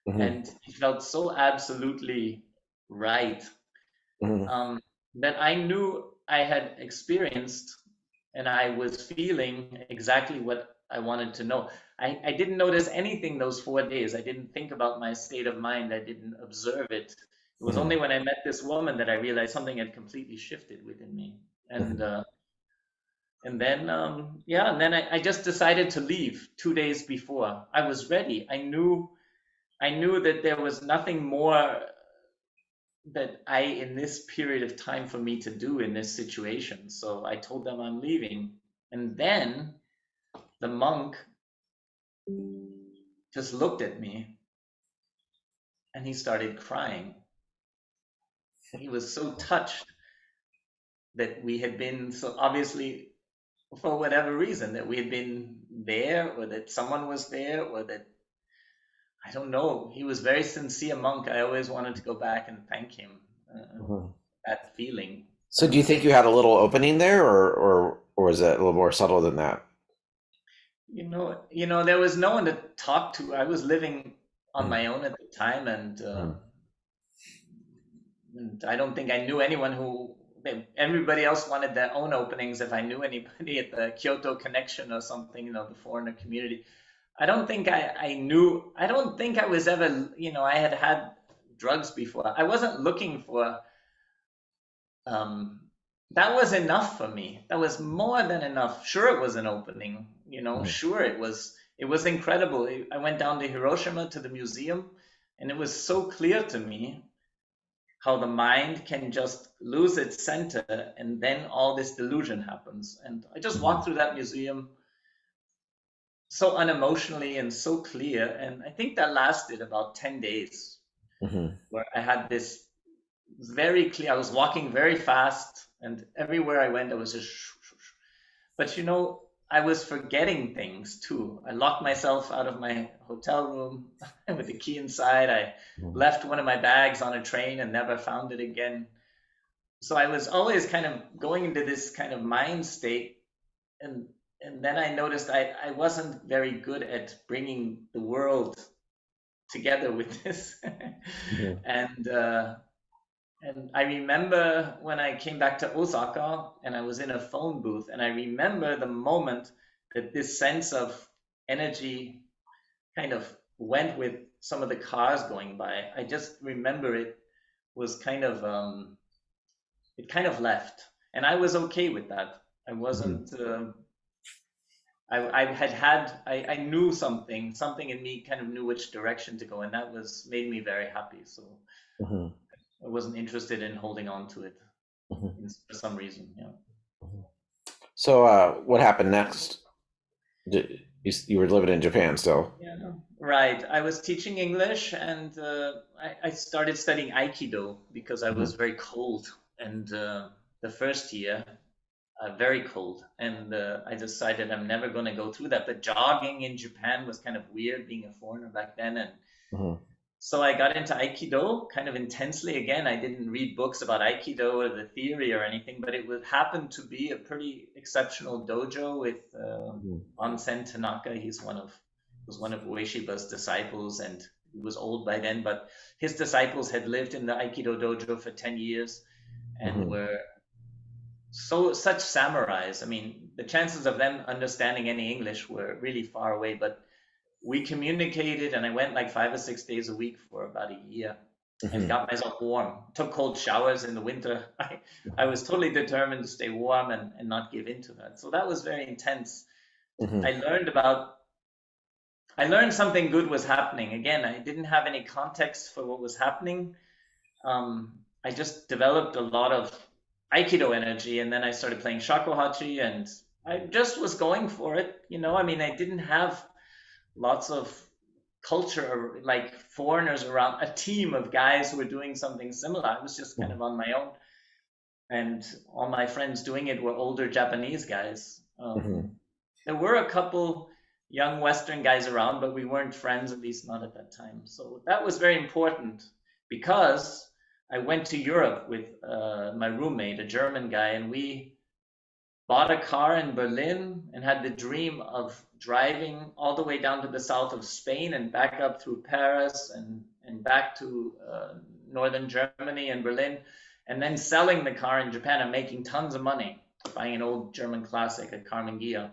Hmm. And it felt so absolutely right, Hmm. um, that I knew I had experienced and I was feeling exactly what I wanted to know. I didn't notice anything those 4 days. I didn't think about my state of mind. I didn't observe it. It was only Hmm. when I met this woman that I realized something had completely shifted within me. And Hmm. I just decided to leave 2 days before. I was ready. I knew that there was nothing more that in this period of time for me to do in this situation. So I told them I'm leaving. And then the monk just looked at me and he started crying. He was so touched that we had been so obviously, for whatever reason, that we had been there, or that someone was there, or that I don't know. He was very sincere monk. I always wanted to go back and thank him. Hmm. That feeling. So do you think you had a little opening there, or is it a little more subtle than that? There was no one to talk to. I was living on Hmm. my own at the time, Hmm. and I don't think I knew anyone who. Everybody else wanted their own openings. If I knew anybody at the Kyoto Connection or something, the foreigner community, I don't think I knew. I don't think I was ever. I had drugs before. I wasn't looking for. Um, that was enough for me. That was more than enough. Sure, it was an opening. Hmm. Sure, it was. It was incredible. I went down to Hiroshima to the museum, and it was so clear to me how the mind can just lose its center, and then all this delusion happens. And I just Hmm. walked through that museum so unemotionally and so clear. And I think that lasted about 10 days, Hmm. where I had this very clear. I was walking very fast, and everywhere I went, I was just. But I was forgetting things too. I locked myself out of my hotel room with the key inside. I Hmm. left one of my bags on a train and never found it again. So I was always kind of going into this kind of mind state, and then I noticed I wasn't very good at bringing the world together with this. Hmm. and I remember when I came back to Osaka and I was in a phone booth, and I remember the moment that this sense of energy kind of went with some of the cars going by. I just remember it was it kind of left, and I was okay with that. I Hmm. wasn't. I knew something in me kind of knew which direction to go, and that was made me very happy. So Hmm. I wasn't interested in holding on to it Hmm. for some reason. Yeah. So what happened next? You were living in Japan still. Yeah, right. I was teaching English, and I started studying Aikido because I was Hmm. very cold. And the first year, very cold. And I decided I'm never going to go through that. But jogging in Japan was kind of weird being a foreigner back then. And Hmm. so I got into Aikido kind of intensely again. I didn't read books about Aikido or the theory or anything, but it would happen to be a pretty exceptional dojo with Hmm. Onsen Tanaka. He's one of was one of Ueshiba's disciples, and he was old by then, but his disciples had lived in the Aikido dojo for 10 years and were such samurais. I mean, the chances of them understanding any English were really far away, but we communicated, and I went like 5 or 6 days a week for about a year and got myself warm. Took cold showers in the winter. I was totally determined to stay warm and not give in to that. So that was very intense. I learned something good was happening. Again, I didn't have any context for what was happening. I just developed a lot of Aikido energy, and then I started playing shakuhachi, and I just was going for it. I mean, I didn't have lots of culture, like foreigners around, a team of guys who were doing something similar. I was just kind of on my own, and all my friends doing it were older Japanese guys. There were a couple young Western guys around, but we weren't friends, at least not at that time. So that was very important, because I went to Europe with my roommate, a German guy, and we bought a car in Berlin and had the dream of driving all the way down to the south of Spain and back up through Paris and back to northern Germany and Berlin, and then selling the car in Japan and making tons of money, buying an old German classic, a Carmen Ghia.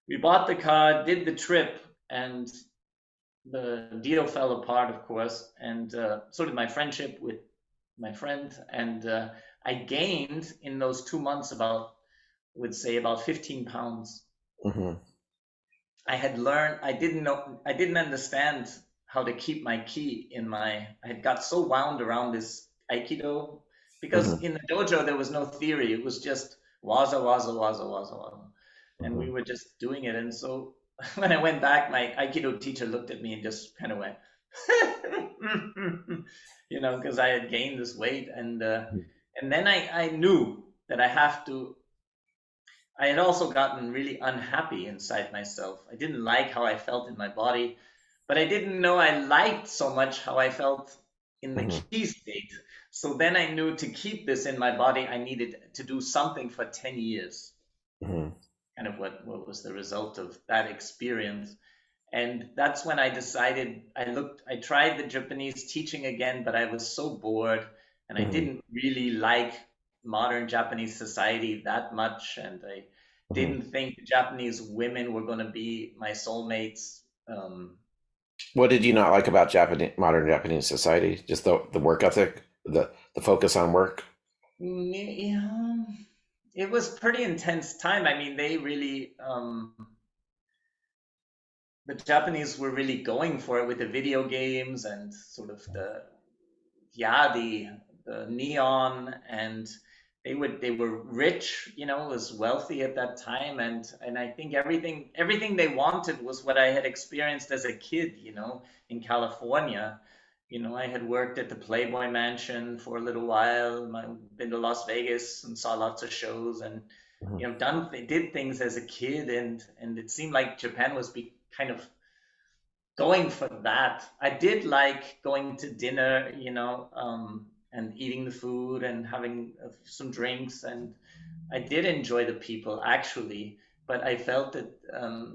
We bought the car, did the trip, and the deal fell apart, of course, and so did my friendship with my friend. And I gained in those 2 months about 15 pounds. I had learned, I didn't understand how to keep my ki I had got so wound around this Aikido, because in the dojo there was no theory. It was just waza, waza, waza, waza, waza. And we were just doing it. And so when I went back, my Aikido teacher looked at me and just kind of went, because I had gained this weight. And then I knew that I had also gotten really unhappy inside myself. I didn't like how I felt in my body, but I didn't know I liked so much how I felt in the ki state. So then I knew to keep this in my body, I needed to do something for 10 years. Kind of what was the result of that experience. And that's when I decided, I tried the Japanese teaching again, but I was so bored, and I didn't really like modern Japanese society that much. And I didn't think Japanese women were going to be my soulmates. What did you not like about modern Japanese society? Just the work ethic, the focus on work? Yeah. It was pretty intense time. I mean, they really, the Japanese were really going for it with the video games and sort of the neon, and they were rich, was wealthy at that time, and I think everything they wanted was what I had experienced as a kid, in California. I had worked at the Playboy Mansion for a little while. I've been to Las Vegas and saw lots of shows, and did things as a kid, and it seemed like Japan was kind of going for that. I did like going to dinner, and eating the food and having some drinks, and I did enjoy the people, actually, but I felt that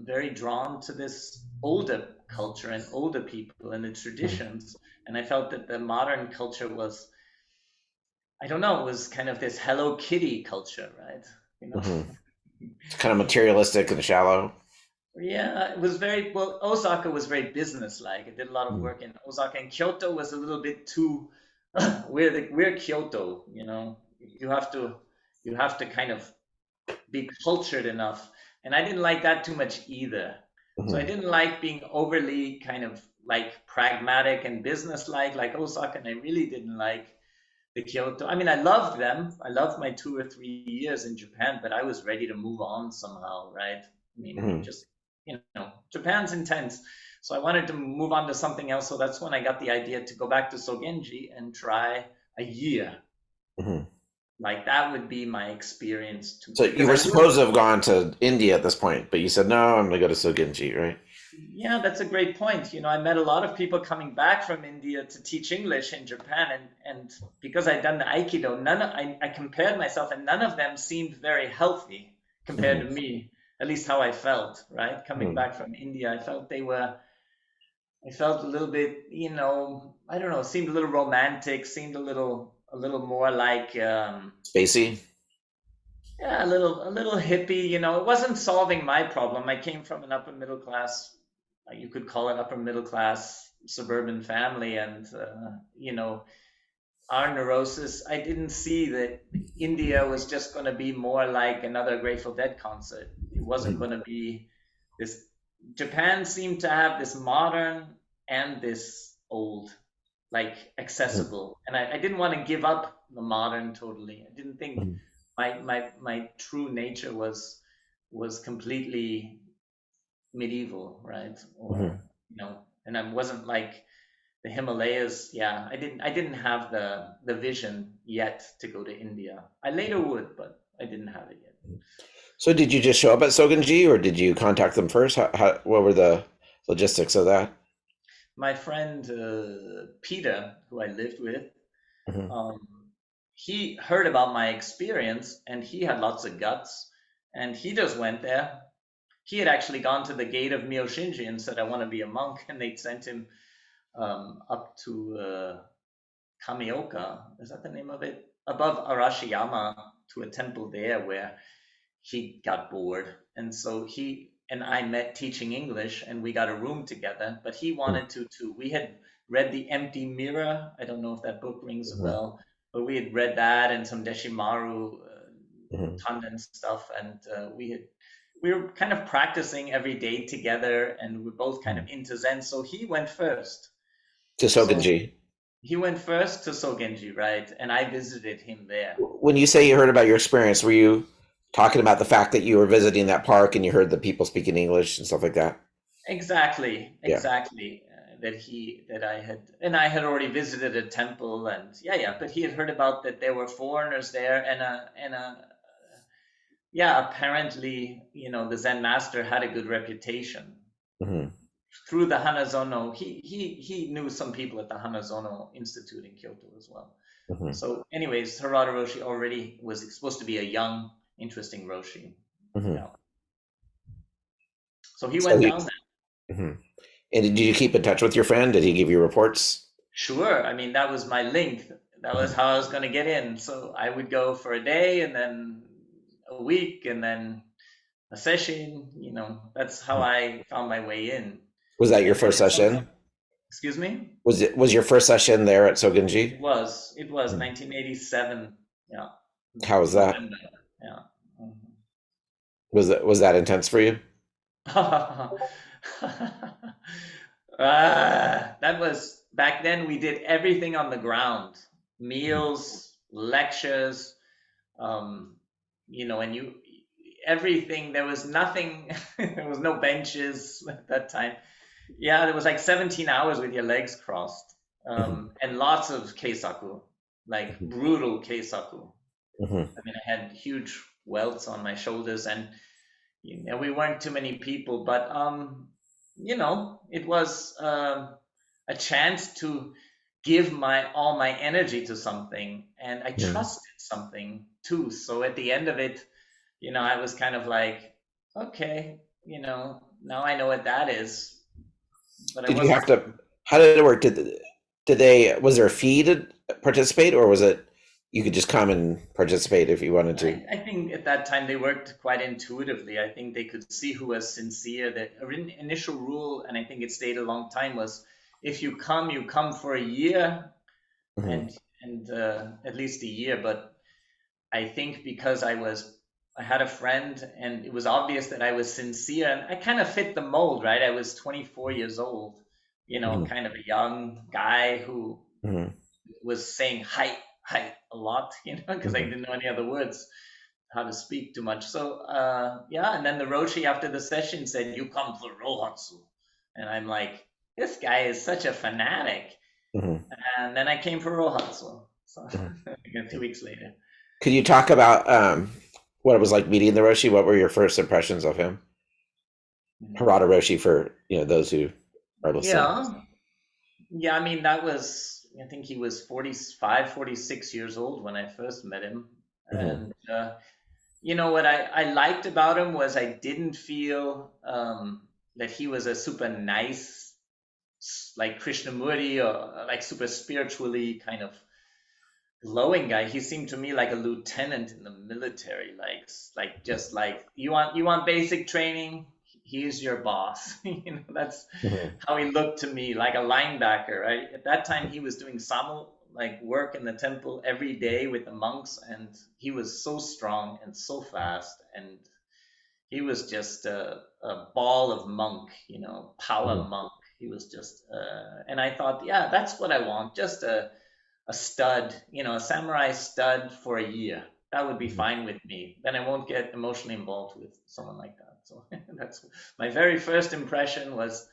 very drawn to this older culture and older people and the traditions. And I felt that the modern culture was, I don't know, it was kind of this Hello Kitty culture, right? It's kind of materialistic and shallow. Yeah, it was Osaka was very business-like. I did a lot of work in Osaka, and Kyoto was a little bit too, we're Kyoto, you have to kind of be cultured enough. And I didn't like that too much either. So I didn't like being overly kind of like pragmatic and business-like Osaka, and I really didn't like the Kyoto. I mean, I loved them. I loved my 2 or 3 years in Japan, but I was ready to move on somehow, right? I mean, just, Japan's intense. So I wanted to move on to something else. So that's when I got the idea to go back to Soganji and try a year. Like that would be my experience. So you were supposed to have gone to India at this point, but you said, no, I'm going to go to Soganji, right? Yeah, that's a great point. I met a lot of people coming back from India to teach English in Japan, and because I'd done the Aikido, I compared myself, and none of them seemed very healthy compared to me, at least how I felt, right? Coming back from India, I felt they were I felt a little bit, I don't know, seemed a little romantic, seemed a little more like, Spacey. yeah, a little hippie. It wasn't solving my problem. I came from an upper middle class, you could call it upper middle class suburban family, and our neurosis. I didn't see that India was just going to be more like another Grateful Dead concert. It wasn't Mhm. going to be this. Japan seemed to have this modern and this old, like Mhm. accessible. And I didn't want to give up the modern totally. I didn't think Mhm. my true nature was completely medieval, right? Or Mhm. and I wasn't like the Himalayas. Yeah, I didn't have the vision yet to go to India. I later would, but I didn't have it yet. So did you just show up at Soganji, or did you contact them first? What were the logistics of that? My friend Peter, who I lived with, Mhm. um, he heard about my experience and he had lots of guts, and he just went there. He had actually gone to the gate of Myoshinji and said, "I want to be a monk," and they'd sent him up to Kamioka. Is that the name of it? Above Arashiyama, to a temple there where he got bored. And so he and I met teaching English and we got a room together, but he wanted to too. We had read The Empty Mirror. I don't know if that book rings a Mhm. bell, but we had read that and some Deshimaru Mhm. Tanden stuff. And we were kind of practicing every day together, and we're both kind of Mhm. into Zen. So he went first. To So Soganji. he went first to Sogenji, right? And I visited him there. When you say you heard about your experience, were you talking about the fact that you were visiting that park and you heard the people speaking English and stuff like that? Exactly, Yeah. exactly. I had already visited a temple, and yeah, yeah. But he had heard about that there were foreigners there, and yeah, apparently, the Zen master had a good reputation Hmm. through the Hanazono. He knew some people at the Hanazono Institute in Kyoto as well. Hmm. So, anyways, Harada Roshi already was supposed to be a young, interesting Roshi. Hmm. Yeah. So he So went he. down. Mhm. And did you keep in touch with your friend? Did he give you reports? Sure. I mean, that was my link. That was Mhm. how I was going to get in. So I would go for a day and then a week and then a session. That's how I found my way in. Was that your And first then session? excuse me? Was your first session there at Sogenji? It was Mhm. 1987. Yeah. How was that? November. Yeah. Was that intense for you? Mhm. That was back then. We did everything on the ground, meals, lectures, um, and everything. There was nothing. There was no benches at that time. Yeah, there was like 17 hours with your legs crossed, Hmm. and lots of keisaku, like Hmm. brutal keisaku. Hmm. I mean, I had huge welts on my shoulders, and we weren't too many people, but it was a chance to give my all my energy to something, and I Hmm. trusted something too. So at the end of it, I was kind of like, okay, now I know what that is, but I Did you wasn't. have to? How did it work? Did they? Was there a fee to participate, or was it you could just come and participate if you wanted to? I think at that time they worked quite intuitively. I think they could see who was sincere. The initial rule, and I think it stayed a long time, was if you come for a year, Hmm. and at least a year. But I think because I had a friend, and it was obvious that I was sincere, and I kind of fit the mold, right? I was 24 years old, Hmm. kind of a young guy who Hmm. was saying "hi, hi" a lot, because I Hmm. didn't know any other words how to speak too much. So yeah, and then the Roshi after the session said, "You come for Rohatsu," and I'm like, "This guy is such a fanatic." Hmm. And then I came for Rohatsu. So Hmm. again, 2 weeks later. Could you talk about what it was like meeting the Roshi? What were your first impressions of him? Mhm. Harada Roshi for those who are listening. Yeah, yeah. I mean, that was I think he was 45, 46 years old when I first met him, Hmm. and what I liked about him was I didn't feel that he was a super nice like Krishnamurti or like super spiritually kind of glowing guy. He seemed to me like a lieutenant in the military, like just like you want basic training, he's your boss. That's Mhm. how he looked to me, like a linebacker, right? At that time he was doing samu like work in the temple every day with the monks, and he was so strong and so fast, and he was just a ball of monk, power Mhm. monk. He was just and I thought, yeah, that's what I want, just a stud, a samurai stud for a year. That would be Mhm. fine with me. Then I won't get emotionally involved with someone like that. So that's my very first impression was,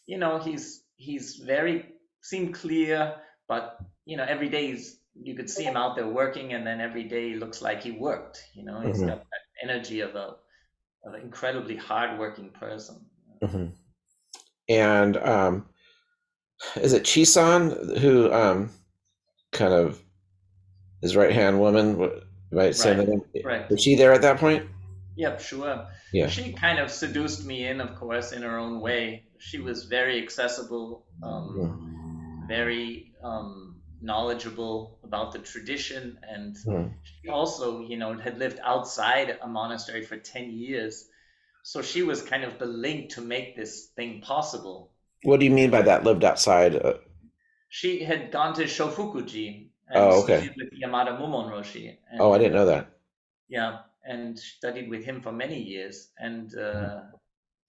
he's very seemed clear, but every day you could see him out there working, and then every day looks like he worked. He's Mhm. got that energy of an incredibly hardworking person. Mhm. And is it Chisan who kind of his right hand woman? Am I saying Right. that name? Correct. Was she there at that point? Yep, sure. Yeah. She kind of seduced me in, of course, in her own way. She was very accessible, Mhm. very knowledgeable about the tradition, and Mhm. she also, had lived outside a monastery for 10 years. So she was kind of the link to make this thing possible. What do you mean by that? Lived outside? She had gone to Shofukuji and Oh, okay. studied with Yamada Mumon Roshi, Oh, I and didn't know that. yeah, and studied with him for many years, Mhm.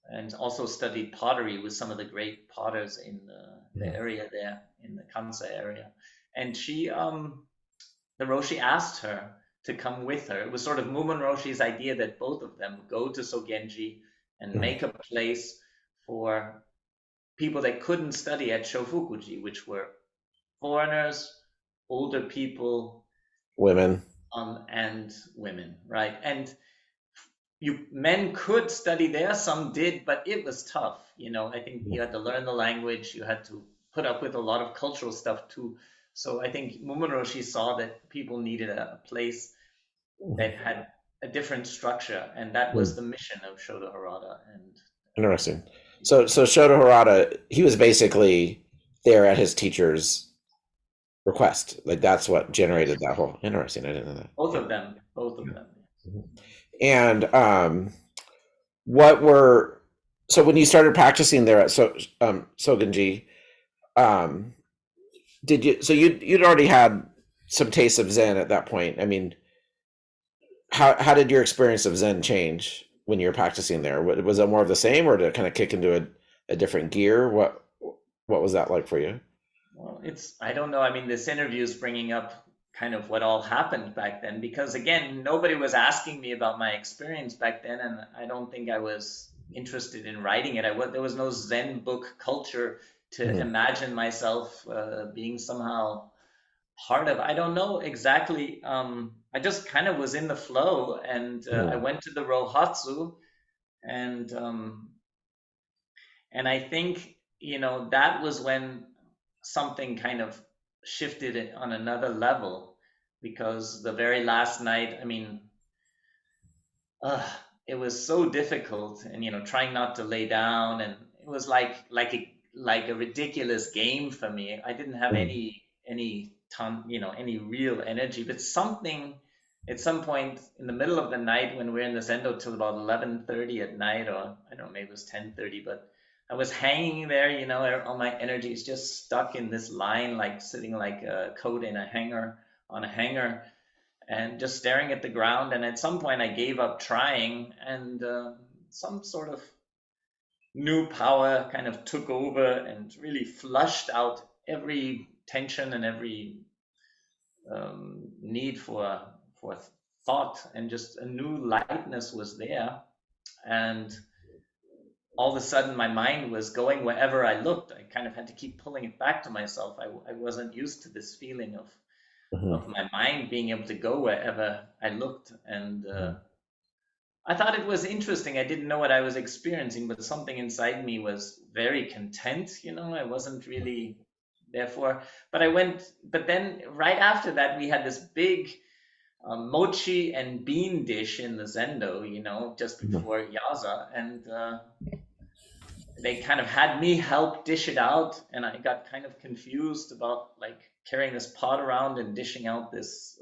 and also studied pottery with some of the great potters in the Mhm. area there, in the Kansai area. And the Roshi asked her to come with her. It was sort of Mumon Roshi's idea that both of them go to Sogenji and Mhm. make a place for people that couldn't study at Shofukuji, which were foreigners, older people, Women. and women, right? And men could study there, some did, but it was tough. I think you had to learn the language, you had to put up with a lot of cultural stuff too. So I think Mumoroshi saw that people needed a place Mhm. that had a different structure, and that was the Mhm. mission of Shodo Harada. And Interesting. So Shoto Harada, he was basically there at his teacher's request. Like that's what yes, generated that whole. Interesting. I didn't know that. both Yeah. of them, both of them. Mhm. And what were so when you started practicing there at Soganji, um, did you so you'd already had some taste of Zen at that point? I mean, how did your experience of Zen change when you were practicing there? Was it more of the same, or did it kind of kick into a different gear? What was that like for you? Well, I don't know. I mean, this interview is bringing up kind of what all happened back then, because again, nobody was asking me about my experience back then, and I don't think I was interested in writing it. There was no Zen book culture to Mhm. imagine myself being somehow part of. I don't know exactly. I just kind of was in the flow, and I Mhm. went to the Rohatsu, and I think, that was when something kind of shifted it on another level, because the very last night, I mean, uh, it was so difficult, and trying not to lay down, and it was like a ridiculous game for me. I didn't have Mhm. any ton, any real energy, but something at some point in the middle of the night, when we're in the Zendo till about 11:30 at night, or I don't know, maybe it was 10:30, but I was hanging there, all my energy is just stuck in this line, like sitting like a coat in a hanger, on a hanger, and just staring at the ground. And at some point, I gave up trying, and some sort of new power kind of took over and really flushed out every tension and every need for thought, and just a new lightness was there. And all of a sudden, my mind was going wherever I looked. I kind of had to keep pulling it back to myself. I wasn't used to this feeling of Mhm. my mind being able to go wherever I looked. And I thought it was interesting. I didn't know what I was experiencing, but something inside me was very content. I wasn't really therefore, but then right after that, we had this big mochi and bean dish in the Zendo, just Mhm. before Yaza. And they kind of had me help dish it out, and I got kind of confused about like carrying this pot around and dishing out this,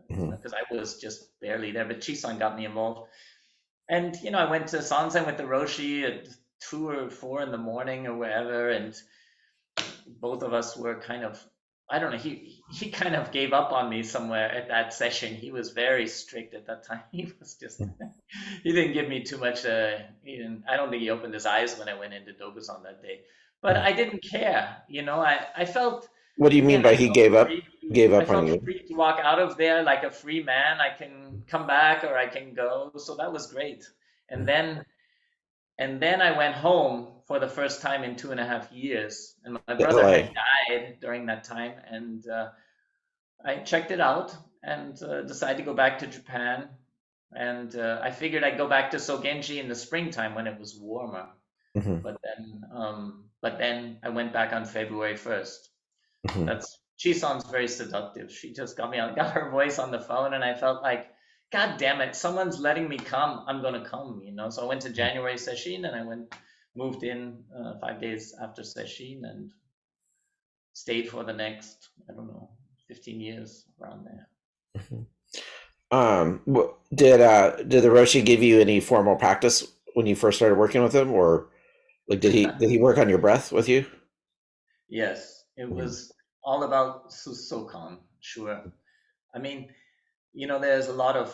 Mhm. because I was just barely there. But Chisan got me involved, and I went to Sanzen with the Roshi at 2 or 4 in the morning or wherever, and both of us were kind of, I don't know, he kind of gave up on me somewhere at that session. He was very strict at that time. He was just he didn't give me too much. I don't think he opened his eyes when I went into Dokusan that day, but Mhm. I didn't care. I felt, What do you mean again, by I he felt gave up? free to, Gave I up on felt you? free to walk out of there like a free man. I can come back or I can go. So that was great. And Mhm. then and then I went home for the first time in 2.5 years, and my To brother had LA. died during that time, and I checked it out and decided to go back to Japan. And I figured I'd go back to Sogenji in the springtime when it was warmer. Hmm. But then I went back on February 1st. Hmm. That's Chisan's very seductive. She just got her voice on the phone, and I felt like, God damn it, someone's letting me come. I'm gonna come. So I went to January session, and moved in 5 days after session, and stayed for the next, I don't know, 15 years around there. Did the Roshi give you any formal practice when you first started working with him, or like did he work on your breath with you? Yes, it Mhm. was all about Susokan, sure. I mean, there's a lot of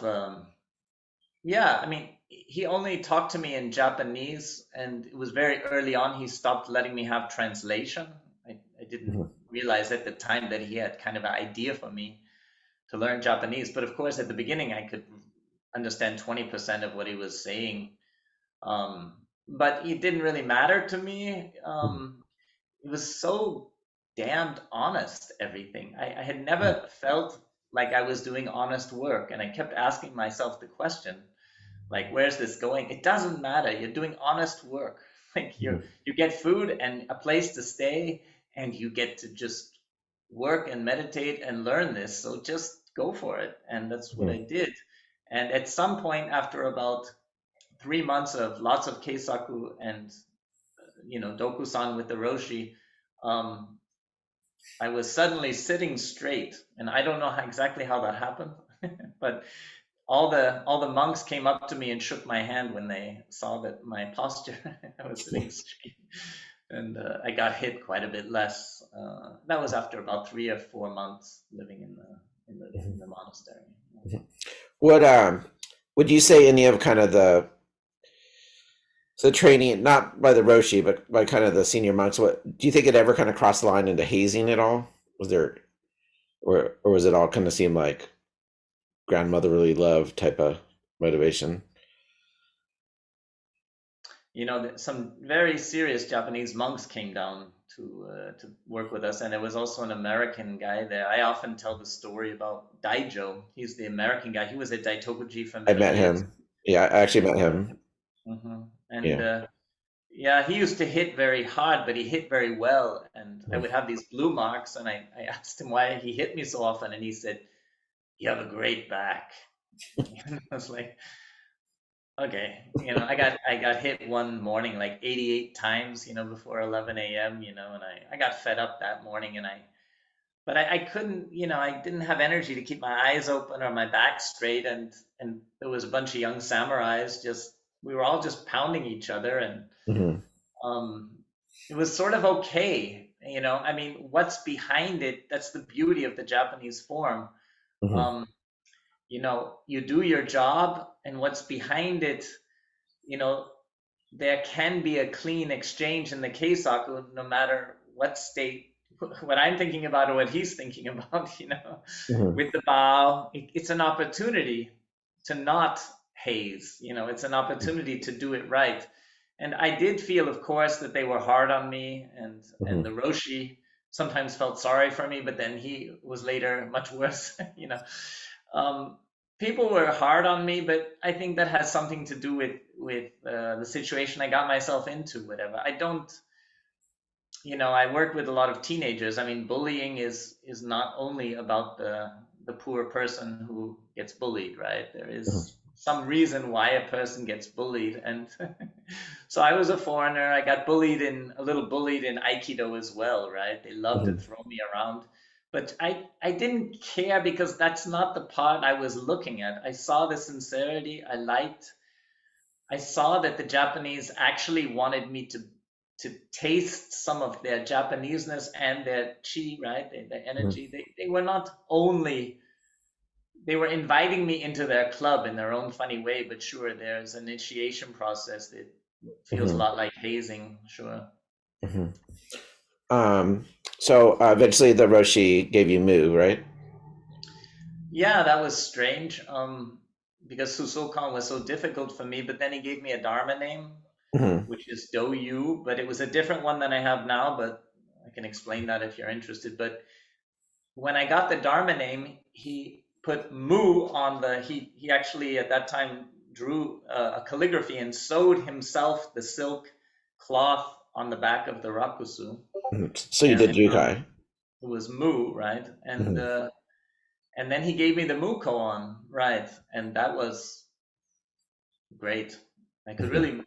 yeah, I mean, he only talked to me in Japanese, and it was very early on. He stopped letting me have translation. I didn't Mhm. realize at the time that he had kind of an idea for me to learn Japanese. But of course, at the beginning, I could understand 20% of what he was saying. But it didn't really matter to me. It was so damned honest, everything. I had Mhm. never felt like I was doing honest work, and I kept asking myself the question, like, where's this going? It doesn't matter. You're doing honest work. Like, you get food and a place to stay, and you get to just work and meditate and learn this. So just go for it. And that's what I Mhm. did. And at some point, after about 3 months of lots of keisaku and dokusan with the Roshi, um, I was suddenly sitting straight, and I don't know exactly how that happened, but all the monks came up to me and shook my hand when they saw that my posture I was sitting straight, and I got hit quite a bit less. That was after about 3 or 4 months living in the monastery. Mhm. What would you say any of kind of the training, not by the Roshi, but by kind of the senior monks? What do you think it ever kind of crossed the line into hazing at all? Was there, or was it all kind of seem like grandmotherly love type of motivation? Some very serious Japanese monks came down to work with us, and there was also an American guy there. I often tell the story about Daijo. He's the American guy. He was at Daitokuji for I many met years, him. Yeah, I actually and met him. mhm. and Yeah. yeah, he used to hit very hard, but he hit very well. And I would have these blue marks, and I asked him why he hit me so often, and he said, "You have a great back." And I was like, okay, I got hit one morning like 88 times, before 11 a.m., and I got fed up that morning, but I couldn't, I didn't have energy to keep my eyes open or my back straight, and there was a bunch of young samurais, we were all just pounding each other, and Hmm. um, it was sort of okay. I mean, what's behind it? That's the beauty of the Japanese form. Hmm. Um, you do your job, and what's behind it, you know, there can be a clean exchange in the keisaku, no matter what state, what I'm thinking about or what he's thinking about, Hmm. with the bow. It's an opportunity to not haze, it's an opportunity to do it right. And I did feel, of course, that they were hard on me, and the Hmm. Roshi sometimes felt sorry for me, but then he was later much worse. Um, People were hard on me, but I think that has something to do with the situation I got myself into. Whatever. I don't. I work with a lot of teenagers. I mean, bullying is not only about the poor person who gets bullied, right? There is some reason why a person gets bullied. And so I was a foreigner. I got a little bullied in Aikido as well, right? They loved to Mhm. throw me around. But I didn't care because that's not the part I was looking at. I saw the sincerity. I saw that the Japanese actually wanted me to taste some of their Japaneseness and their chi, right? Their Mhm. energy. They were not only they were inviting me into their club in their own funny way, but sure, there's an initiation process that feels a Mhm. lot like hazing, sure. Mhm. Um, so eventually the Roshi gave you Mu, right? Yeah, that was strange. Because Susokan was so difficult for me, but then he gave me a Dharma name, Mhm. which is Doyu, but it was a different one than I have now, but I can explain that if you're interested. But when I got the Dharma name, he put Mu on he actually at that time drew a calligraphy and sewed himself the silk cloth on the back of the rakusu, Mhm. So you and did Jukai. it was Mu, right? And then he gave me the Mu koan, right? And that was great. I could Mhm. really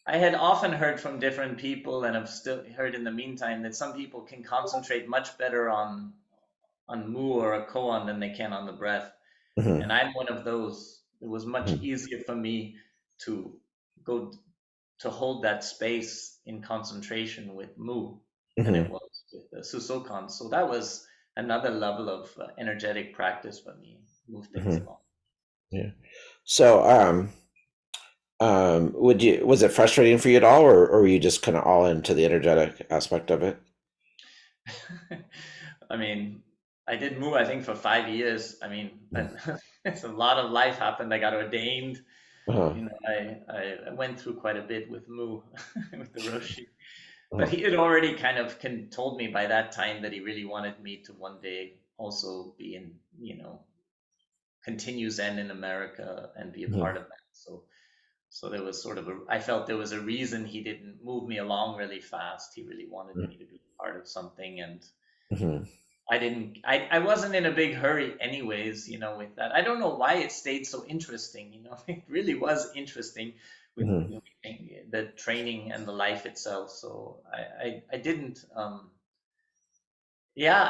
I had often heard from different people, and I've still heard in the meantime that some people can concentrate much better on mu or a koan than they can on the breath. And Mhm. I'm one of those. It was much Mhm. easier for me to go to hold that space in concentration with mu than it Mhm. was with the susokan. So that was another level of energetic practice for me. Move things Mhm. along. Yeah. So would you was it frustrating for you at all, or were you just kind of all into the energetic aspect of it? I mean, I did mu I think for 5 years. I mean, Mhm. it's a lot of life happened. I got ordained. Uh-huh. You know, I went through quite a bit with Mu, with the Roshi. But Uh-huh. he had already kind of told me by that time that he really wanted me to one day also be in, continue Zen in America and be a Mhm. part of that. So there was sort of I felt there was a reason he didn't move me along really fast. He really wanted me to be part of something, and Mhm. I wasn't in a big hurry anyways, with that. I don't know why it stayed so interesting, it really was interesting with Mhm. the training and the life itself. So I didn't, yeah,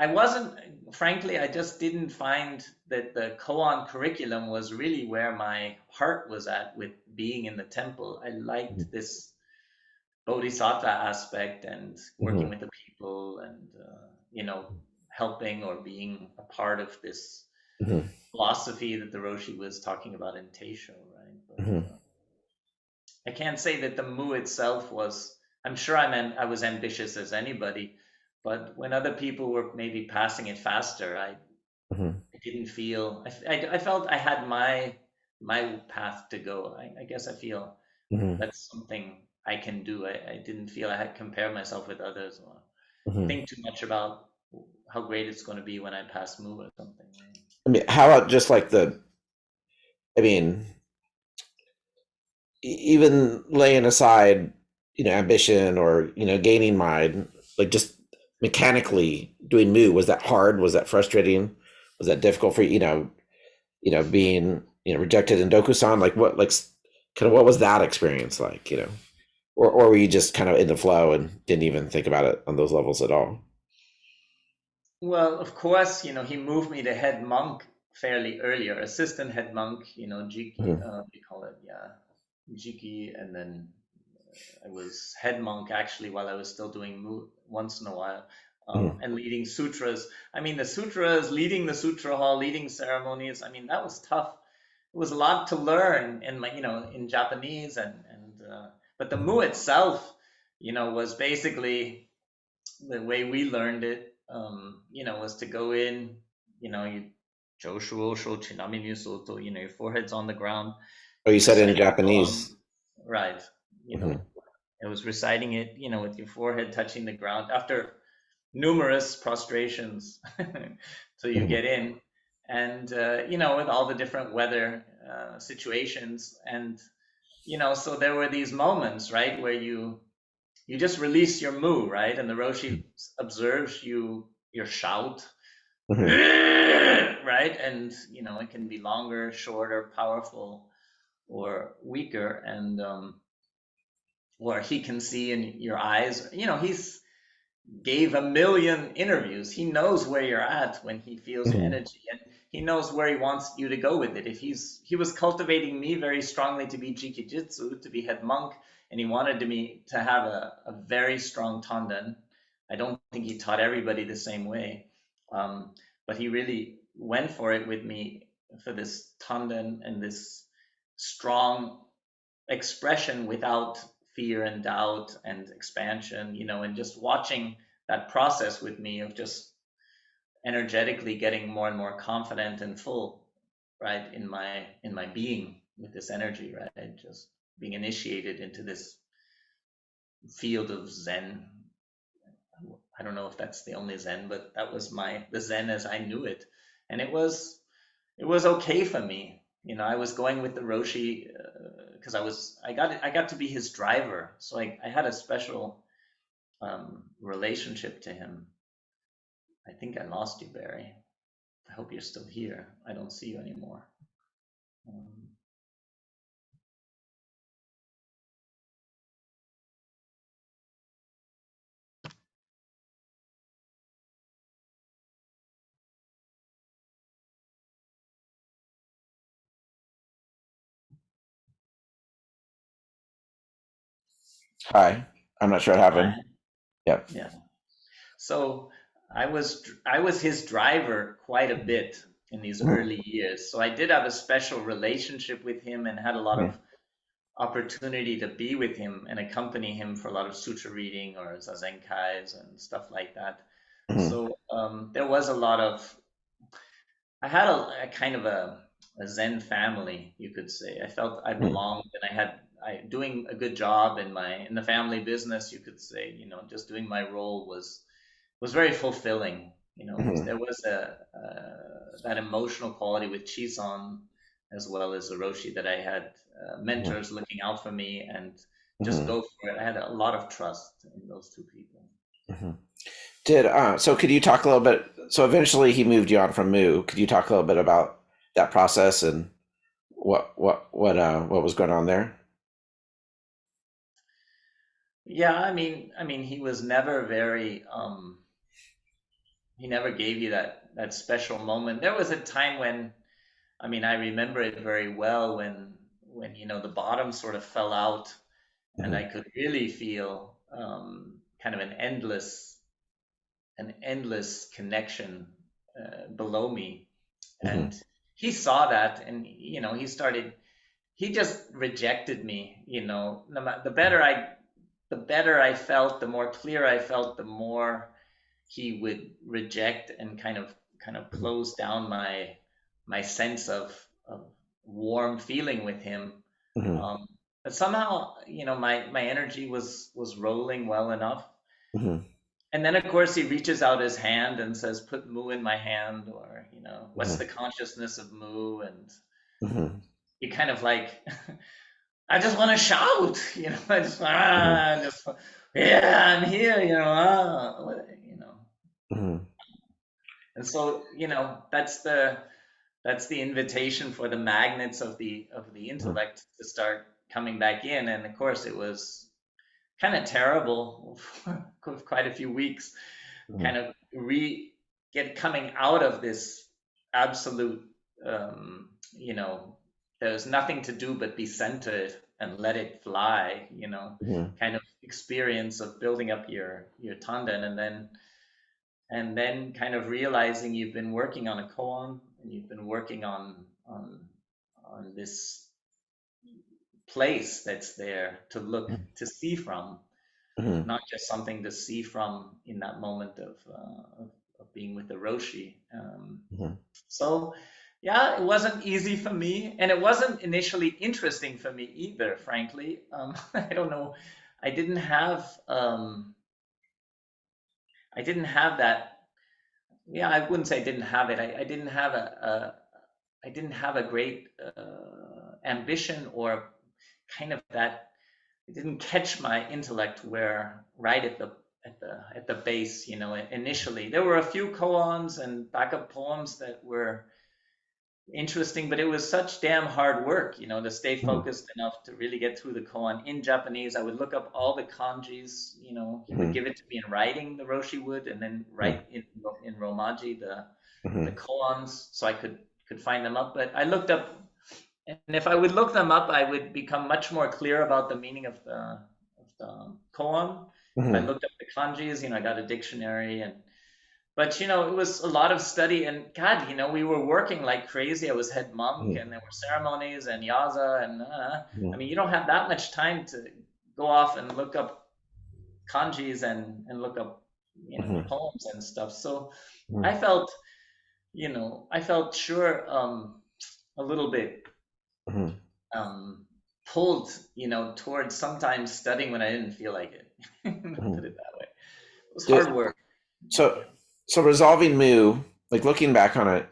I wasn't, frankly, I just didn't find that the koan curriculum was really where my heart was at with being in the temple. I liked Mhm. this bodhisattva aspect and working Mhm. with the people and helping or being a part of this Mhm. philosophy that the Roshi was talking about in Teisho, right? Mhm. But I can't say that the mu itself was. I'm sure I was ambitious as anybody, but when other people were maybe passing it faster, Mhm. I didn't feel. I felt I had my path to go. I guess I feel Mhm. that's something I can do. I didn't feel I had to compare myself with others or Mhm. think too much about how great it's going to be when I pass move or something. Right? I mean, how about just like I mean, even laying aside, ambition or, gaining mind, like just mechanically doing Mu, was that hard? Was that frustrating? Was that difficult for you, being, rejected in Dokusan? Like what, like kind of what was that experience like, or were you just kind of in the flow and didn't even think about it on those levels at all? Well, of course, he moved me to head monk fairly earlier, assistant head monk, Jiki, Mhm. we call it, yeah, Jiki, and then I was head monk actually while I was still doing once in a while, Mhm. and leading sutras. I mean, the sutras, leading the sutra hall, leading ceremonies. I mean, that was tough. It was a lot to learn in in Japanese but the mu itself, was basically the way we learned it. Was to go in, you Joshu Osho Chinaminu Soto, your forehead's on the ground, Oh, you said in recite the koan, Japanese. right? You know, Mhm. I was reciting it, with your forehead touching the ground after numerous prostrations till you Mhm. get in, and with all the different weather situations, and so there were these moments, right, where you just release your mu, right, and the Roshi observes your shout, Mhm. right, right? And it can be longer, shorter, powerful, or weaker, and or he can see in your eyes. He's gave a million interviews. He knows where you're at when he feels your Mhm. energy, and he knows where he wants you to go with it. If he was cultivating me very strongly to be jikijitsu, to be head monk, and he wanted me to have a very strong tanden. I don't think he taught everybody the same way, but he really went for it with me for this tanden and this strong expression without fear and doubt and expansion, and just watching that process with me of just energetically getting more and more confident and full, right, in my being with this energy, right, just being initiated into this field of Zen. I don't know if that's the only Zen, but that was the Zen as I knew it, and it was okay for me. I was going with the Roshi because I got to be his driver, so I had a special relationship to him. I think I lost you, Barry. I hope you're still here. I don't see you anymore. Um, Hi. I'm not sure what Hi. happened. Yep. Yeah. So I was his driver quite a bit in these Mhm. early years. So I did have a special relationship with him and had a lot Mhm. of opportunity to be with him and accompany him for a lot of sutra reading or zazenkais and stuff like that. Mhm. So there was a lot of, I had a kind of a Zen family, you could say. I felt I Mhm. belonged, and I doing a good job in the family business, you could say. Just doing my role was very fulfilling. Mhm. There was a that emotional quality with Chison as well as Roshi that I had Mhm. mentors looking out for me and just Mhm. go for it. I had a lot of trust in those two people. Mhm. Did so? Could you talk a little bit? So eventually, he moved you on from Moo. Could you talk a little bit about that process and what was going on there? Yeah, I mean, he was never very he never gave you that special moment. There was a time when, I remember it very well when the bottom sort of fell out, and I Mhm. could really feel kind of an endless connection below me. Mhm. And he saw that, and he just rejected me. No matter, the better I felt, the more clear I felt, the more he would reject and kind of Mhm. close down my sense of warm feeling with him. Mhm. Um, but somehow, my energy was rolling well enough. Mhm. And then, of course, he reaches out his hand and says, "Put Mu in my hand," or, "What's Mhm. the consciousness of Mu?" And Mhm. you kind of like, I just want to shout, I just, Mhm. yeah, I'm here, Mhm. And so, that's the invitation for the magnets of the Mhm. intellect to start coming back in. And of course, it was kind of terrible for quite a few weeks, kind Mhm. of get coming out of this absolute, um, you know, there's nothing to do but be centered and let it fly, Mhm. kind of experience of building up your tanden, and then kind of realizing you've been working on a koan, and you've been working on this place that's there to look to see from, Mhm. not just something to see from in that moment of being with the Roshi. Mhm. So yeah, it wasn't easy for me, and it wasn't initially interesting for me either, frankly. I don't know. I didn't have um, I didn't have that. Yeah, I wouldn't say I didn't have it. I didn't have a great ambition, or kind of that. It didn't catch my intellect where right at the base. Initially there were a few koans and backup poems that were interesting, but it was such damn hard work, to stay Mhm. focused enough to really get through the koan in Japanese. I would look up all the kanjis, he would Mhm. give it to me in writing, the Roshi would, and then Mhm. write in Romaji the Mhm. koans so I could find them up. But I looked up, and if I would look them up, I would become much more clear about the meaning of the koan. If I Mhm. looked up the kanjis, I got a dictionary. But it was a lot of study, and God, we were working like crazy. I was head monk, Mhm. and there were ceremonies and yaza, and I Mhm. mean, you don't have that much time to go off and look up kanjis and look up, Mhm. poems and stuff. So Mhm. I felt, I felt sure, a little bit Mhm. um, pulled, towards sometimes studying when I didn't feel like it. Mhm. Put it that way. It was Do- hard work. So, so resolving mu, like looking back on it,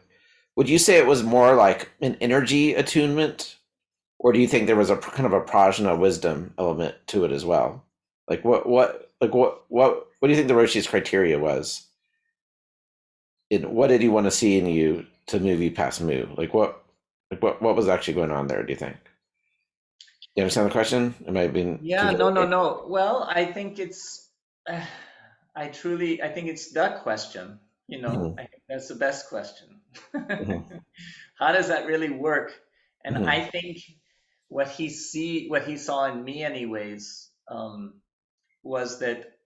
would you say it was more like an energy attunement, or do you think there was a kind of a prajna wisdom element to it as well? What do you think the Roshi's criteria was? What did he want to see in you to move you past mu? What was actually going on there? Do you think? You understand the question? Am I being too Yeah, no, no, vague? no. Well, I think it's, I think it's the question. Mhm. I think that's the best question. Mhm. How does that really work? And Mhm. I think what he saw in me, anyways, was that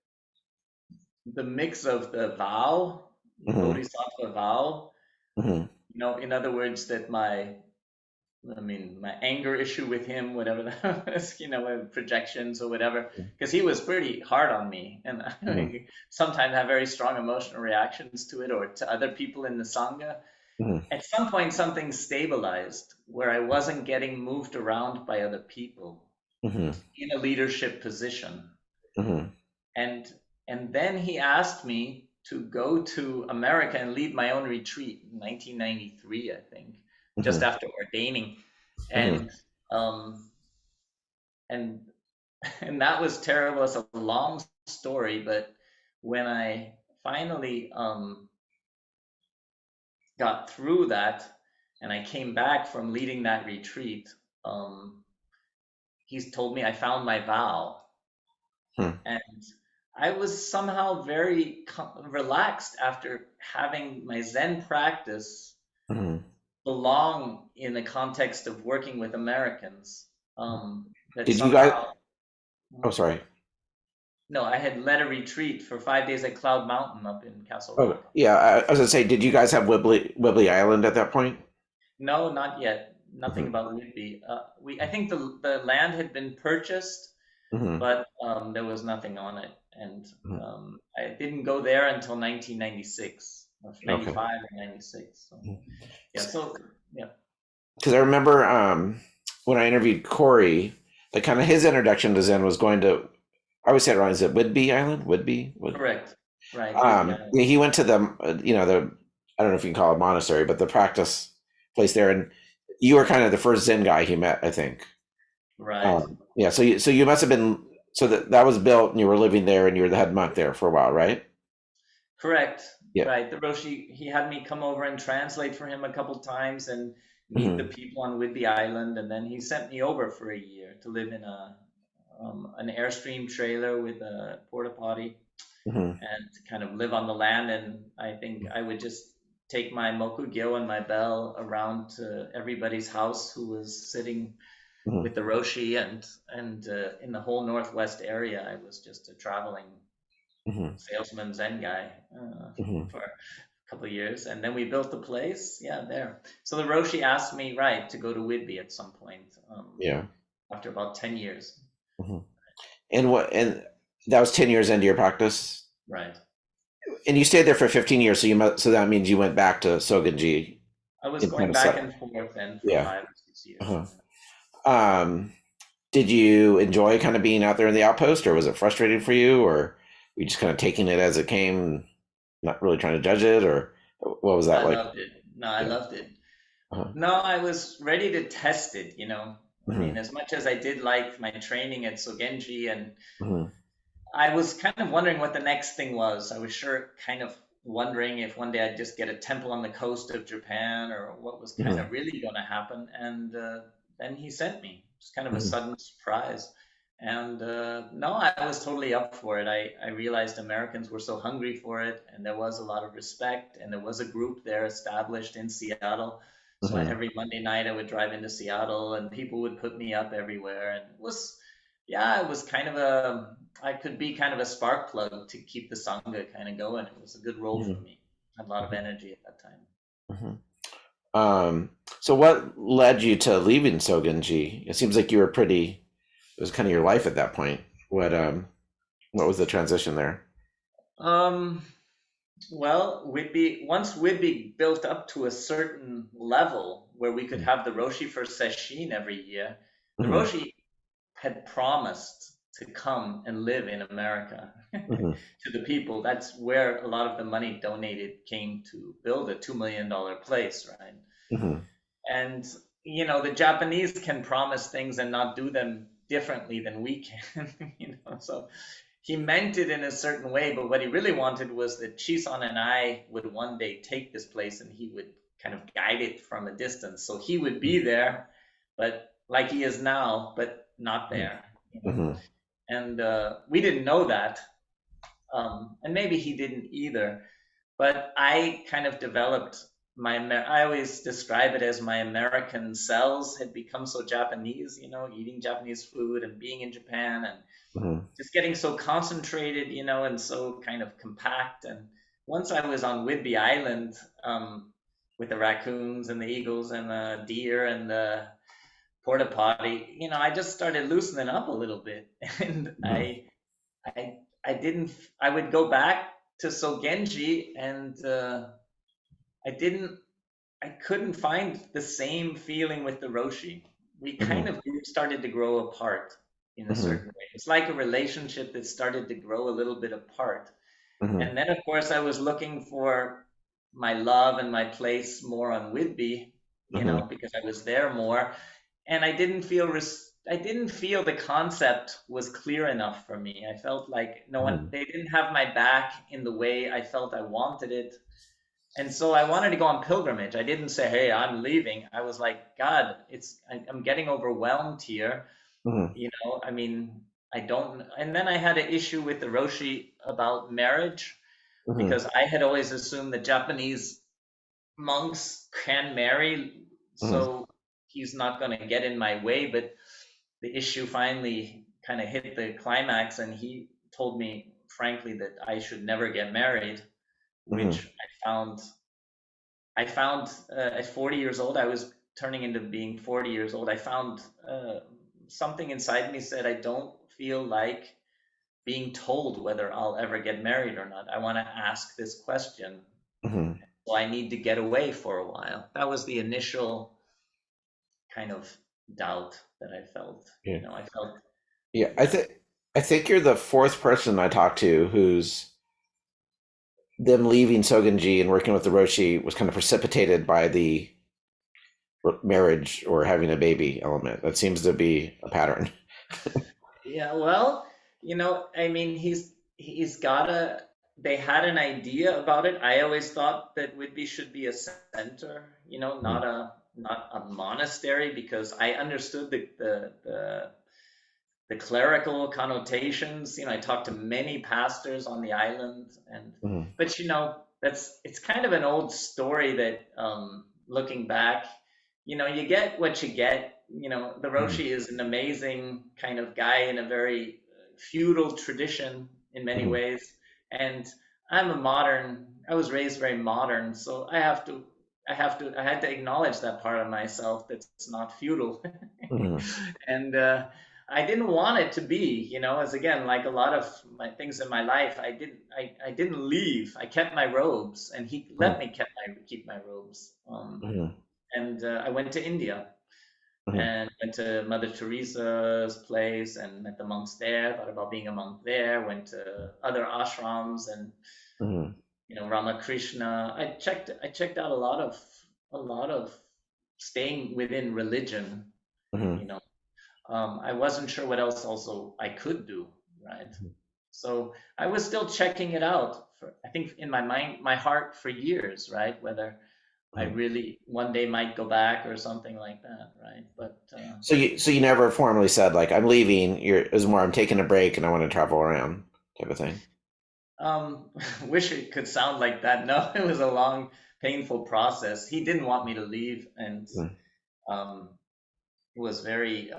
the mix of the vow, Mhm. bodhisattva vow, Mhm. in other words, that my anger issue with him, whatever that was, projections or whatever, because he was pretty hard on me, and Mhm. I sometimes have very strong emotional reactions to it or to other people in the sangha. Mhm. At some point, something stabilized where I wasn't getting moved around by other people Mhm. in a leadership position, Mhm. and and then he asked me to go to America and lead my own retreat in 1993, I think, just Mhm. after ordaining, Mhm. and um, and and that was terrible. It's a long story, but when I finally got through that and I came back from leading that retreat, um, he's told me I found my vow, Mhm. and I was somehow very relaxed after having my Zen practice Mhm. belong in the context of working with Americans. That Did you guys? somehow. Oh, sorry. No, I had led a retreat for 5 days at Cloud Mountain up in Castle Oh, Rock. yeah. I was gonna say, did you guys have Whidbey Island at that point? No, not yet. Nothing Mhm. about Whidbey. I think the land had been purchased, Mhm. but there was nothing on it, and Mhm. I didn't go there until 1996, or Okay. 95 or 96. So yeah, so yeah, Because I remember when I interviewed Corey, like kind of his introduction to Zen was going to. I always say it wrong. Is it Whidbey Island? Whidbey? correct, right, Whidbey Island. Yeah, he went to the the I don't know if you can call it monastery, but the practice place there, and you were kind of the first Zen guy he met, I think. Right, Yeah, so you must have been so that was built, and you were living there, and you were the head monk there for a while, right? correct, Yeah. right. The Roshi, he had me come over and translate for him a couple times and meet the Hmm. people on Whidbey Island, and then he sent me over for a year to live in an Airstream trailer with a porta potty Hmm. and to kind of live on the land. And I think I would just take my mokugyo and my bell around to everybody's house who was sitting Hmm. with the Roshi, and in the whole Northwest area, I was just a traveling Hmm. salesman Zen guy Hmm. for a couple of years, and then we built the place. Yeah, there. So the Roshi asked me, right, to go to Whidbey at some point Yeah. after about 10 years. Hmm. And that was 10 years into your practice, Right. and you stayed there for 15 years. So that means you went back to Soganji I was and kind going of back set. and forth then for Yeah. 5 or 6 years. Uh-huh. Um, did you enjoy kind of being out there in the outpost, or was it frustrating for you, or were you just kind of taking it as it came, not really trying to judge it, or what was that I like? loved it. No, I Yeah. loved it. Uh-huh. No, I was ready to test it. I Hmm. mean, as much as I did like my training at Sogenji, and Hmm. I was kind of wondering what the next thing was. I was sure kind of wondering if one day I'd just get a temple on the coast of Japan or what was kind Hmm. of really going to happen. And then he sent me. It was kind of a Hmm. sudden surprise. And no, I was totally up for it. I realized Americans were so hungry for it, and there was a lot of respect, and there was a group there established in Seattle. So Hmm. every Monday night I would drive into Seattle, and people would put me up everywhere. And yeah, it was kind of I could be kind of a spark plug to keep the Sangha kind of going. It was a good role for Hmm. me. I had a lot of energy at that time. Hmm. Um, so what led you to leaving Soganji? It seems like you were pretty, it was kind of your life at that point. What was the transition there? Um, well, once Whidbey built up to a certain level where we could have the Roshi for Sesshin every year, the Hmm. Roshi had promised to come and live in America Hmm. to the people. That's where a lot of the money donated came to build a $2 million place, right? Hmm. And the Japanese can promise things and not do them differently than we can. So he meant it in a certain way, but what he really wanted was that Chisan and I would one day take this place and he would kind of guide it from a distance. So he would be there, but like he is now, but not there, you know. Hmm. And we didn't know that, and maybe he didn't either. But I kind of developed I always describe it as my American cells had become so Japanese, eating Japanese food and being in Japan and Hmm. just getting so concentrated, and so kind of compact. And once I was on Whidbey Island, with the raccoons and the eagles and the deer and the porta potty, I just started loosening up a little bit. And Hmm. I didn't, I would go back to Sogenji and I didn't, I couldn't find the same feeling with the Roshi. We kind Hmm. of started to grow apart in a Hmm. certain way. It's like a relationship that started to grow a little bit apart. Hmm. And then, of course, I was looking for my love and my place more on Whidbey, Hmm. because I was there more, and I didn't feel the concept was clear enough for me. I felt like no one, Hmm. they didn't have my back in the way I felt I wanted it. And so I wanted to go on pilgrimage. I didn't say, "Hey, I'm leaving." I was like, "God, I'm getting overwhelmed here." Hmm. I mean, I don't. And then I had an issue with the Roshi about marriage Hmm. because I had always assumed that Japanese monks can marry, Hmm. so he's not going to get in my way. But the issue finally kind of hit the climax, and he told me frankly that I should never get married, Hmm. which I found at 40 years old, I was turning into being 40 years old. I found something inside me said, I don't feel like being told whether I'll ever get married or not. I want to ask this question. Hmm. So I need to get away for a while. That was the initial kind of doubt that I felt. Yeah. I felt, Yeah. yeah. I think you're the fourth person I talked to who's them leaving Soganji and working with the Roshi was kind of precipitated by the marriage or having a baby element. That seems to be a pattern. Yeah, well, I mean, he's got a. They had an idea about it. I always thought that Whidbey should be a center, Mhm. not a monastery, because I understood the clerical connotations. I talked to many pastors on the island, Mhm. but it's kind of an old story that, looking back, you get what you get. The Mhm. Roshi is an amazing kind of guy in a very feudal tradition in many Mhm. ways, and I'm a modern. I was raised very modern, so I had to acknowledge that part of myself that's not feudal. Mhm. And I didn't want it to be, as again, like a lot of my things in my life, I didn't leave. I kept my robes, and he let Mhm. me keep my robes. Mhm. And I went to India Mhm. and went to Mother Teresa's place and met the monks there. Thought about being a monk there. Went to other ashrams and Mhm. Ramakrishna. I checked out a lot of staying within religion. Mhm. You know, I wasn't sure what else also I could do, right? So I was still checking it out for, I think in my mind, my heart for years, right? Whether I Mhm. really one day might go back or something like that, right? But So you never formally said like I'm leaving. It was more I'm taking a break and I want to travel around type of thing. wish it could sound like that. No, it was a long, painful process. He didn't want me to leave, and Mm. um, it was very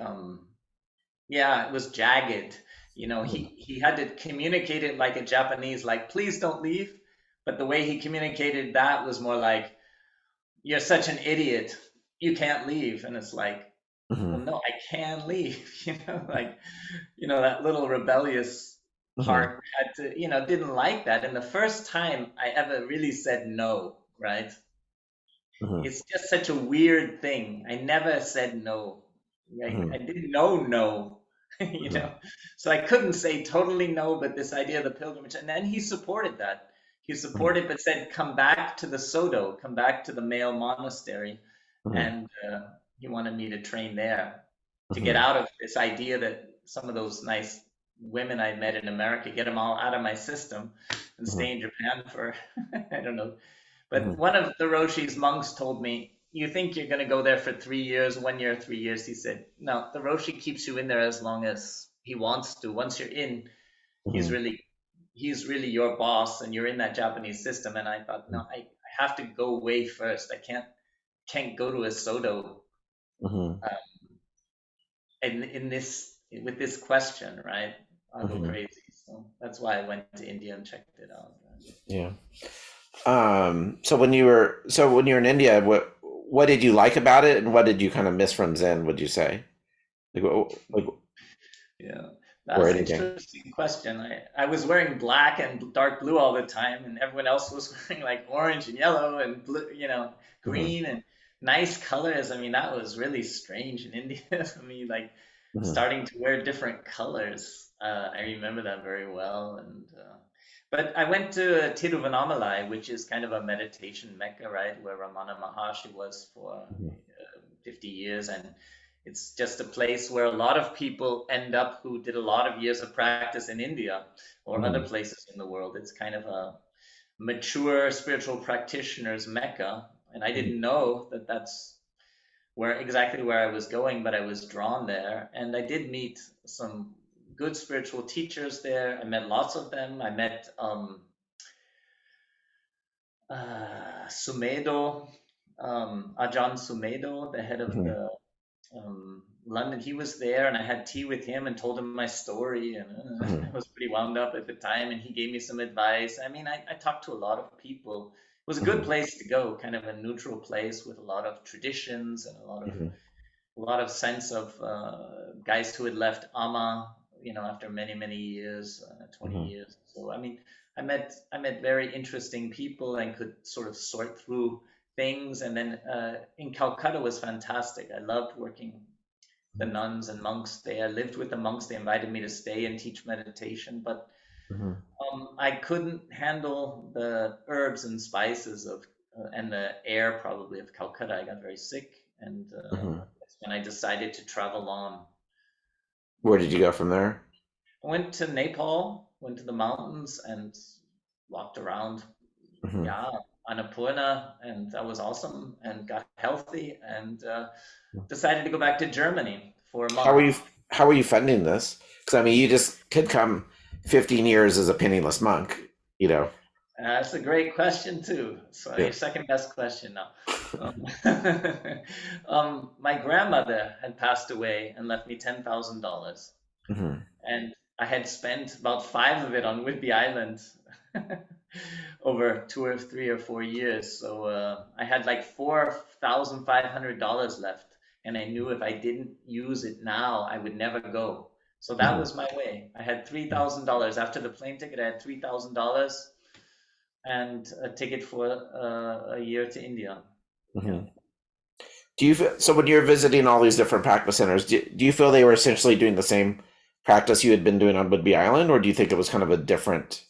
yeah, it was jagged. Mhm. He had to communicate it like a Japanese, like please don't leave. But the way he communicated that was more like you're such an idiot, you can't leave. And it's like, well, Mhm. no, I can leave. Like that little rebellious Mhm. part had to, didn't like that. And the first time I ever really said no, right? Mhm. It's just such a weird thing. I never said no. I Mhm. didn't know no, you Mhm. know. So I couldn't say totally no, but this idea of the pilgrimage, and then he supported that. He Mhm. supported, but said, "Come back to the Sodo, come back to the male monastery," Mhm. and he wanted me to train there to get Mhm. out of this idea that some of those nice women I met in America, get them all out of my system, and Mhm. stay in Japan for I don't know, but Mhm. one of the Roshi's monks told me, "You think you're going to go there for 3 years, 1 year, 3 years?" He said, "No, the Roshi keeps you in there as long as he wants to. Once you're in, he's Mhm. really he's really your boss, and you're in that Japanese system." And I thought, no, I have to go away first. I can't go to a Sodo Mhm. uh, in this with this question, right? I'll go Mhm. crazy. So that's why I went to India and checked it out. Right? Yeah. So when you were in India, what did you like about it, and what did you kind of miss from Zen? Would you say, like Yeah, or that's an anything? interesting question. I was wearing black and dark blue all the time, and everyone else was wearing like orange and yellow and blue, Mhm. green and nice colors. I mean, that was really strange in India for me, like Mhm. starting to wear different colors. I remember that very well. But I went to Tiruvannamalai, which is kind of a meditation mecca, right, where Ramana Maharshi was for Mhm. 50 years. And it's just a place where a lot of people end up who did a lot of years of practice in India or other Mhm. places in the world. It's kind of a mature spiritual practitioners mecca. And I Mhm. didn't know that that's exactly where I was going, but I was drawn there. And I did meet some good spiritual teachers there. I met lots of them. I met Sumedo, Ajahn Sumedo, the head of Mhm. the London. He was there, and I had tea with him and told him my story, and I Mhm. was pretty wound up at the time. And he gave me some advice. I mean, I talked to a lot of people. It was a good Mhm. place to go, kind of a neutral place with a lot of traditions and Mhm. a lot of sense of guys who had left Amma, after many many years, 20 Mhm. years. So I mean, I met very interesting people and could sort of sort through things. And then in Calcutta was fantastic. I loved working the nuns and monks there. I lived with the monks. They invited me to stay and teach meditation, but Mhm. I couldn't handle the herbs and spices of and the air probably of Calcutta. I got very sick, and Mhm. that's when I decided to travel on. Where did you go from there? I went to Nepal, went to the mountains, and walked around. Mhm. Yeah, Annapurna, and that was awesome. And got healthy, and decided to go back to Germany for a How are month. you? How are you funding this? Because I mean, you just could come 15 years as a penniless monk. You know. That's a great question too. So Yeah. your second best question now. Um, my grandmother had passed away and left me $10,000, Mhm. and I had spent about five of it on Whidbey Island over 2 or 3 or 4 years. So I had like $4,500 left, and I knew if I didn't use it now, I would never go. So that Mhm. was my way. I had $3,000 after the plane ticket. I had $3,000 and a ticket for a year to India. Yeah. Mhm. So when you're visiting all these different practice centers, do you feel they were essentially doing the same practice you had been doing on Whidbey Island, or do you think it was kind of a different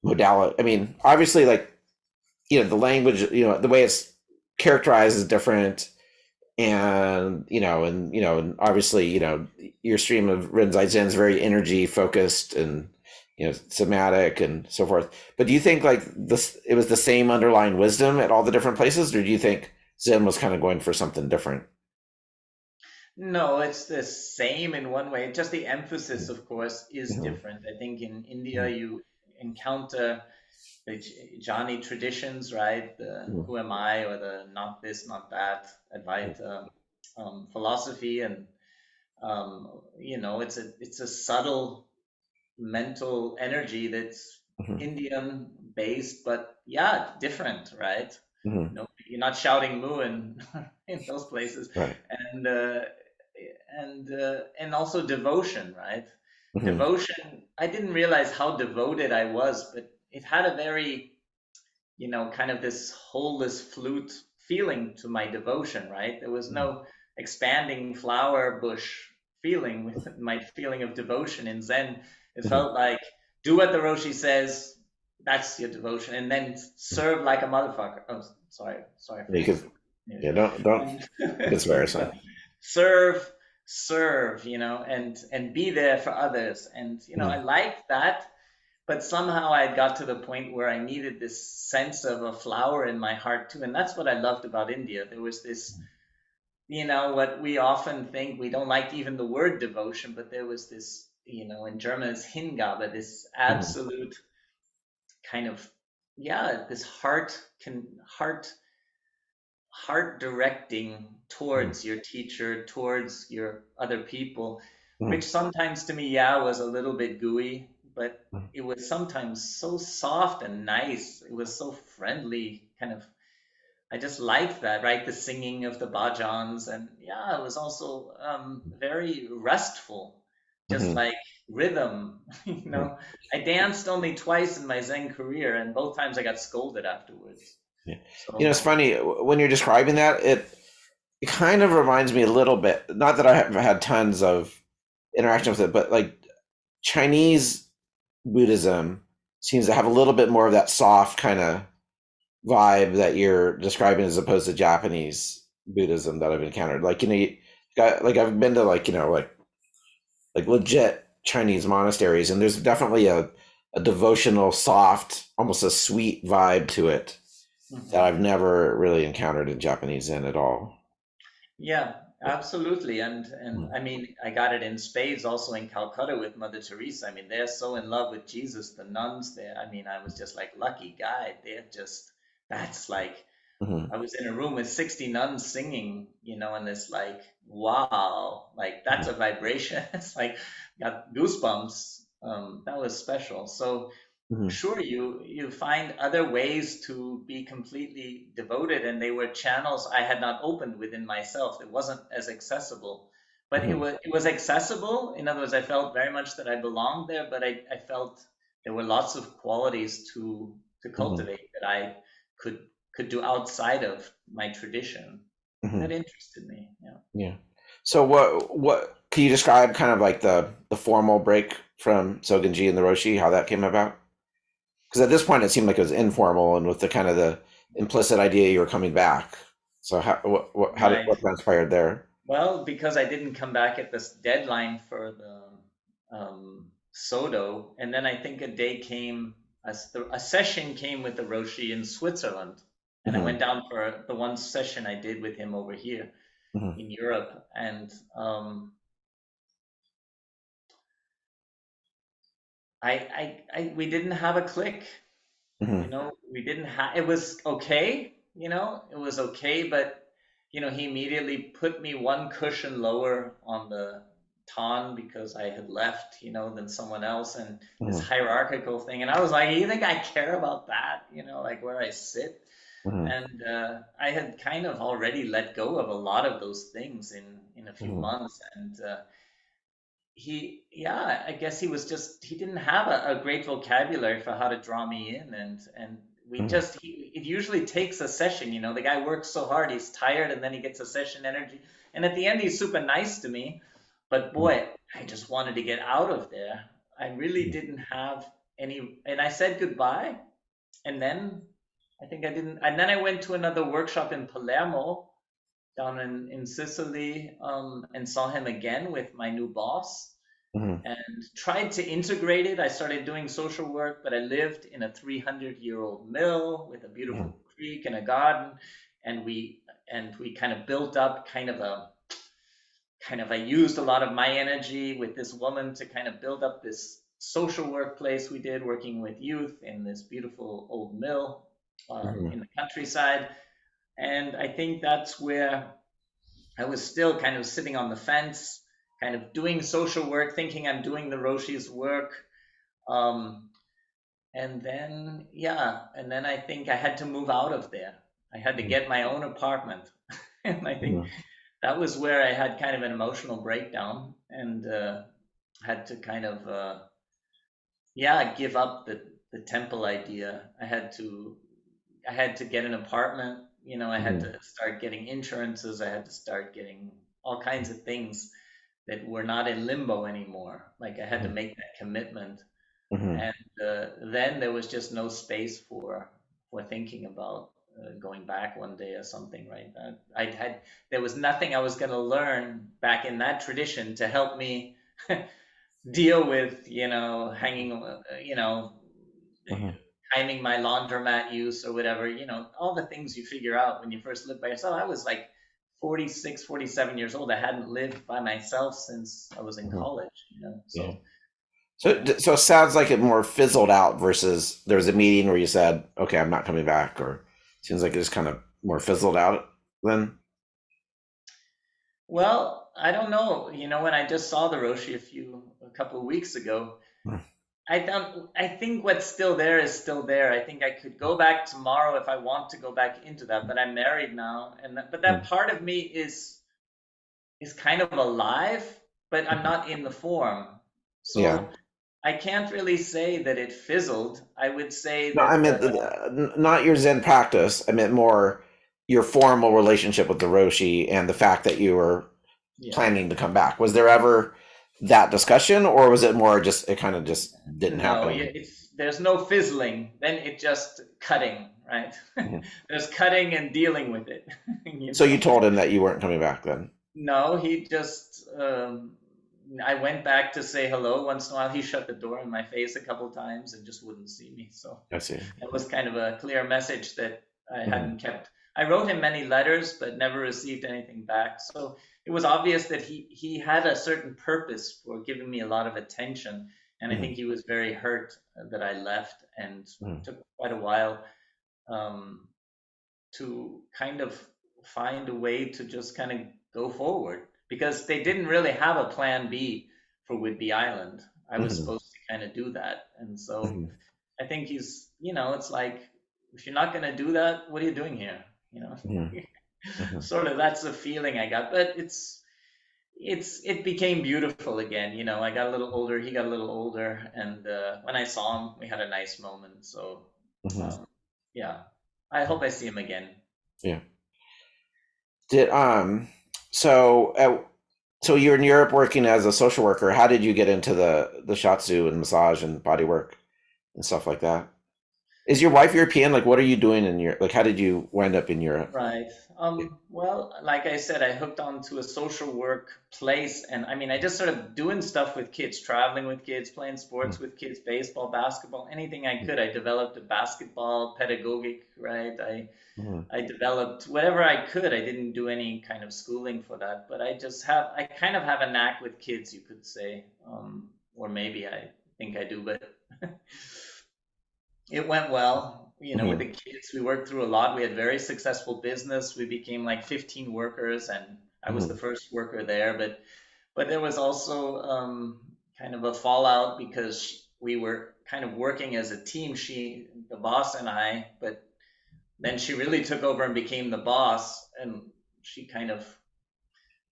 modality? I mean, obviously, like the language, the way it's characterized is different, and obviously, your stream of Rinzai Zen is very energy focused, and somatic and so forth. But do you think like this, it was the same underlying wisdom at all the different places, or do you think Zen was kind of going for something different? No, it's the same in one way. Just the emphasis, of course, is Mhm, different. I think in India mhm, you encounter the Jani traditions, right? The mhm, who am I, or the not this, not that, Advaita philosophy, and it's a subtle mental energy that's mhm, Indian based, but yeah, different, right? mhm. You're not shouting moo in in those places, Right. and and also devotion, right? Mhm, Devotion. I didn't realize how devoted I was, but it had a very kind of this holeless flute feeling to my devotion, right? There was mhm, no expanding flower bush feeling with my feeling of devotion in Zen. It mhm. felt like do what the Roshi says, that's your devotion, and then serve like a motherfucker. Oh, sorry Yeah, for you my could, super English. yeah, don't, Um, you can swear, so. but serve, serve, and be there for others. And I Mhm, liked that, but somehow I got to the point where I needed this sense of a flower in my heart too. And that's what I loved about India. There was this, what we often think, we don't like even the word devotion, but there was this, in German it's Hingabe, this mhm, absolute kind of, yeah, this heart directing mhm, towards your teacher, towards your other people, which mhm, sometimes to me, yeah, was a little bit gooey, but mhm, it was sometimes so soft and nice. It was so friendly, kind of. I just liked that, right? The singing of the bhajans, and yeah, it was also very restful, just mhm, like rhythm. mhm. I danced only twice in my Zen career, and both times I got scolded afterwards. Yeah. So It's funny when you're describing that, it kind of reminds me a little bit, not that I have had tons of interaction with it, but like Chinese Buddhism seems to have a little bit more of that soft kind of vibe that you're describing as opposed to Japanese Buddhism that I've encountered. Like, like I've been to like, like legit Chinese monasteries, and there's definitely a devotional, soft, almost a sweet vibe to it that mhm. I've never really encountered in Japanese Zen at all. Yeah, absolutely. And Mm, I mean, I got it in spades also in Calcutta with Mother Teresa. I mean, they're so in love with Jesus, the nuns there. I mean, I was just like lucky guy. That's like mhm, I was in a room with 60 nuns singing, and it's like, wow, like that's a vibration. It's like got goosebumps. That was special. So mhm, sure, you find other ways to be completely devoted, and they were channels I had not opened within myself. It wasn't as accessible, but it mhm, was accessible. In other words, I felt very much that I belonged there, but I felt there were lots of qualities to mhm, cultivate that I could could do outside of my tradition that mhm. interested me. Yeah. Yeah. So what can you describe kind of like the formal break from Soganji and the Roshi, how that came about? Because at this point it seemed like it was informal and with the kind of the implicit idea you were coming back. So Right. what transpired there? Well, because I didn't come back at this deadline for the Sodo, and then I think a day came, a session came with the Roshi in Switzerland, and I Hmm. went down for the one session I did with him over here Hmm. in Europe, and we didn't have a click. Hmm. We didn't have, it was okay, it was okay, but he immediately put me one cushion lower on the ton because I had left, than someone else, and this Hmm. hierarchical thing. And I was like, you think I care about that? Like where I sit? Hmm. And I had kind of already let go of a lot of those things in a few Hmm. months, and yeah, I guess he didn't have a great vocabulary for how to draw me in, and Hmm. it usually takes a session. The guy works so hard, he's tired, and then he gets a session energy, and at the end he's super nice to me, but boy, I just wanted to get out of there. I really didn't have any, and I said goodbye, and then I think I didn't, and then I went to another workshop in Palermo down in Sicily, and saw him again with my new boss. Mhm. and tried to integrate it. I started doing social work, but I lived in a 300-year-old mill with a Mhm. beautiful creek and a garden, and we kind of built up I used a lot of my energy with this woman to kind of build up this social workplace we did, working with youth in this beautiful old mill Mhm. in the countryside. And I think that's where I was still kind of sitting on the fence, kind of doing social work, thinking I'm doing the Roshi's work. Um, and then I think I had to move out of there. I had to Mhm. get my own apartment. And I think Mhm. that was where I had kind of an emotional breakdown and had to kind of, give up the temple idea. I had to get an apartment. I had Mhm. to start getting insurances. I had to start getting all kinds of things that were not in limbo anymore. Like I had to Mhm. make that commitment, Mhm. and then there was just no space for thinking about going back one day or something, right? There was nothing I was going to learn back in that tradition to help me deal with, hanging, Mhm. timing my laundromat use or whatever, all the things you figure out when you first live by yourself. I was like 46, 47 years old. I hadn't lived by myself since I was in Mhm. college, Yeah. so So, yeah. so it sounds like it more fizzled out versus there was a meeting where you said, "Okay, I'm not coming back," or seems like it just kind of more fizzled out then. Well, I don't know. When I just saw the Roshi a couple of weeks ago, I think what's still there is still there. I think I could go back tomorrow if I want to go back into that, but I'm married now, but that Mhm. part of me is kind of alive, but I'm not in the form. Yeah. So I can't really say that it fizzled. I would say No, I that meant not your Zen practice. I meant more your formal relationship with the Roshi and the fact that you were yeah. planning to come back. Was there ever that discussion, or was it more just it kind of just didn't No, happen? there's no fizzling. Then it just cutting, right? Mhm. There's cutting and dealing with it, So you told him that you weren't coming back then. No, he just, I went back to say hello once in a while. He shut the door in my face a couple times and just wouldn't see me. So I see. that was kind of a clear message that I Mhm. hadn't kept. I wrote him many letters, but never received anything back. So it was obvious that he had a certain purpose for giving me a lot of attention. And I think Mhm. he was very hurt that I left, and Mhm. took quite a while um, to kind of find a way to just kind of go forward, because they didn't really have a plan B for Whidbey Island. I was Mhm. supposed to kind of do that. And so Mhm. I think it's like, if you're not going to do that, what are you doing here? You know, Mhm. Mhm. sort of that's the feeling I got. But it became beautiful again. I got a little older, he got a little older, and when I saw him, we had a nice moment. So Mhm. um, yeah, I hope I see him again. Yeah. Did so so you're in Europe working as a social worker. How did you get into the shiatsu and massage and body work and stuff like that? Is your wife European? Like, what are you doing in Europe? Like, how did you wind up in Europe? Right. Well, like I said, I hooked on to a social work place, and I mean, I just started doing stuff with kids, traveling with kids, playing sports with kids, baseball, basketball, anything I could. I developed a basketball pedagogic, right? Mhm. I developed whatever I could. I didn't do any kind of schooling for that, but I kind of have a knack with kids, you could say, or maybe I think I do, but it went well, with Mhm. the kids. We worked through a lot. We had very successful business. We became like 15 workers, and I was the Mhm. first worker there. But there was also kind of a fallout because we were kind of working as a team. The boss, and I. But then she really took over and became the boss, and she kind of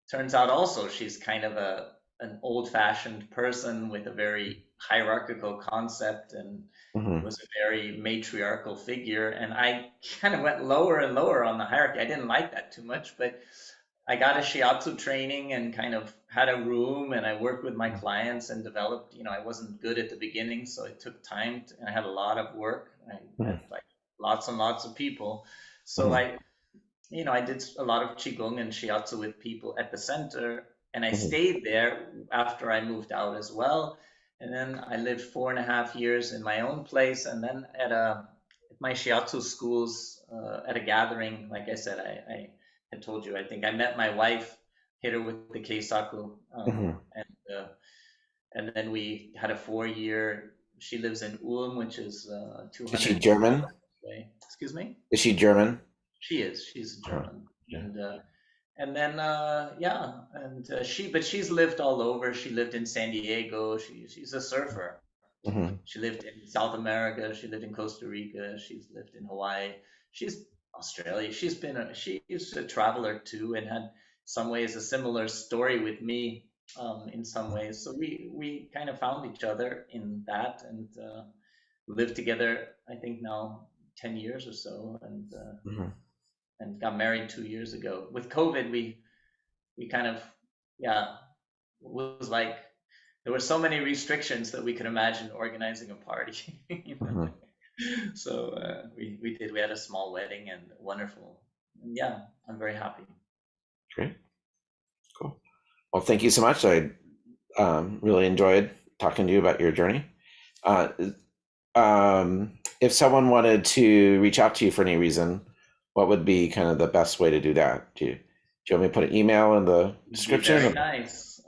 turns out also she's kind of an old-fashioned person with a very hierarchical concept, and Mhm. was a very matriarchal figure. And I kind of went lower and lower on the hierarchy. I didn't like that too much, but I got a shiatsu training and kind of had a room, and I worked with my clients and developed. I wasn't good at the beginning, so it took time and I had a lot of work. I had Mhm. like lots and lots of people. So Mhm. I did a lot of qigong and shiatsu with people at the center. and I Mhm. stayed there after I moved out as well. And then I lived 4.5 years in my own place, and then at my shiatsu schools at a gathering. Like I said, I had told you. I think I met my wife, hit her with the keisaku, Mhm. and then we had a 4 year. She lives in Ulm, which is Is she 200 German? kilometers away. Excuse me. Is she German? She is. She's Uh-huh. German, Yeah. and then yeah, and she's lived all over. She lived in San Diego. She's a surfer. Mhm. She lived in South America. She lived in Costa Rica. She's lived in Hawaii. She's Australia. She's a traveler too, and had some ways a similar story with me in some ways. So we kind of found each other in that, and lived together. I think now 10 years or so, Mhm. and got married 2 years ago. With COVID, we kind of, yeah, was like there were so many restrictions that we could imagine organizing a party. You know? Mhm. So we did. We had a small wedding and wonderful. And yeah, I'm very happy. Great. Cool. Well, thank you so much. I really enjoyed talking to you about your journey. Uh, if someone wanted to reach out to you for any reason, what would be kind of the best way to do that? Do you want me to put an email in the It'd be description? very Or, nice.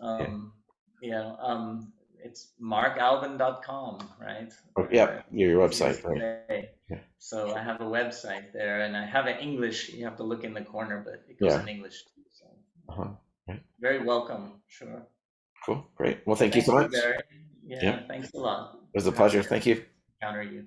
yeah. It's markalbin.com, right? Yep, your Easiest website, to right? say. Yeah. So I have a website there, and I have it English. You have to look in the corner, but it goes Yeah. in English too. So Uh-huh. Right. very welcome. Sure. Cool. Great. Well, thank you so Thank you, much. Barry. Yeah. Yeah, thanks a lot. It was a Very happy pleasure. to Thank you. encounter you.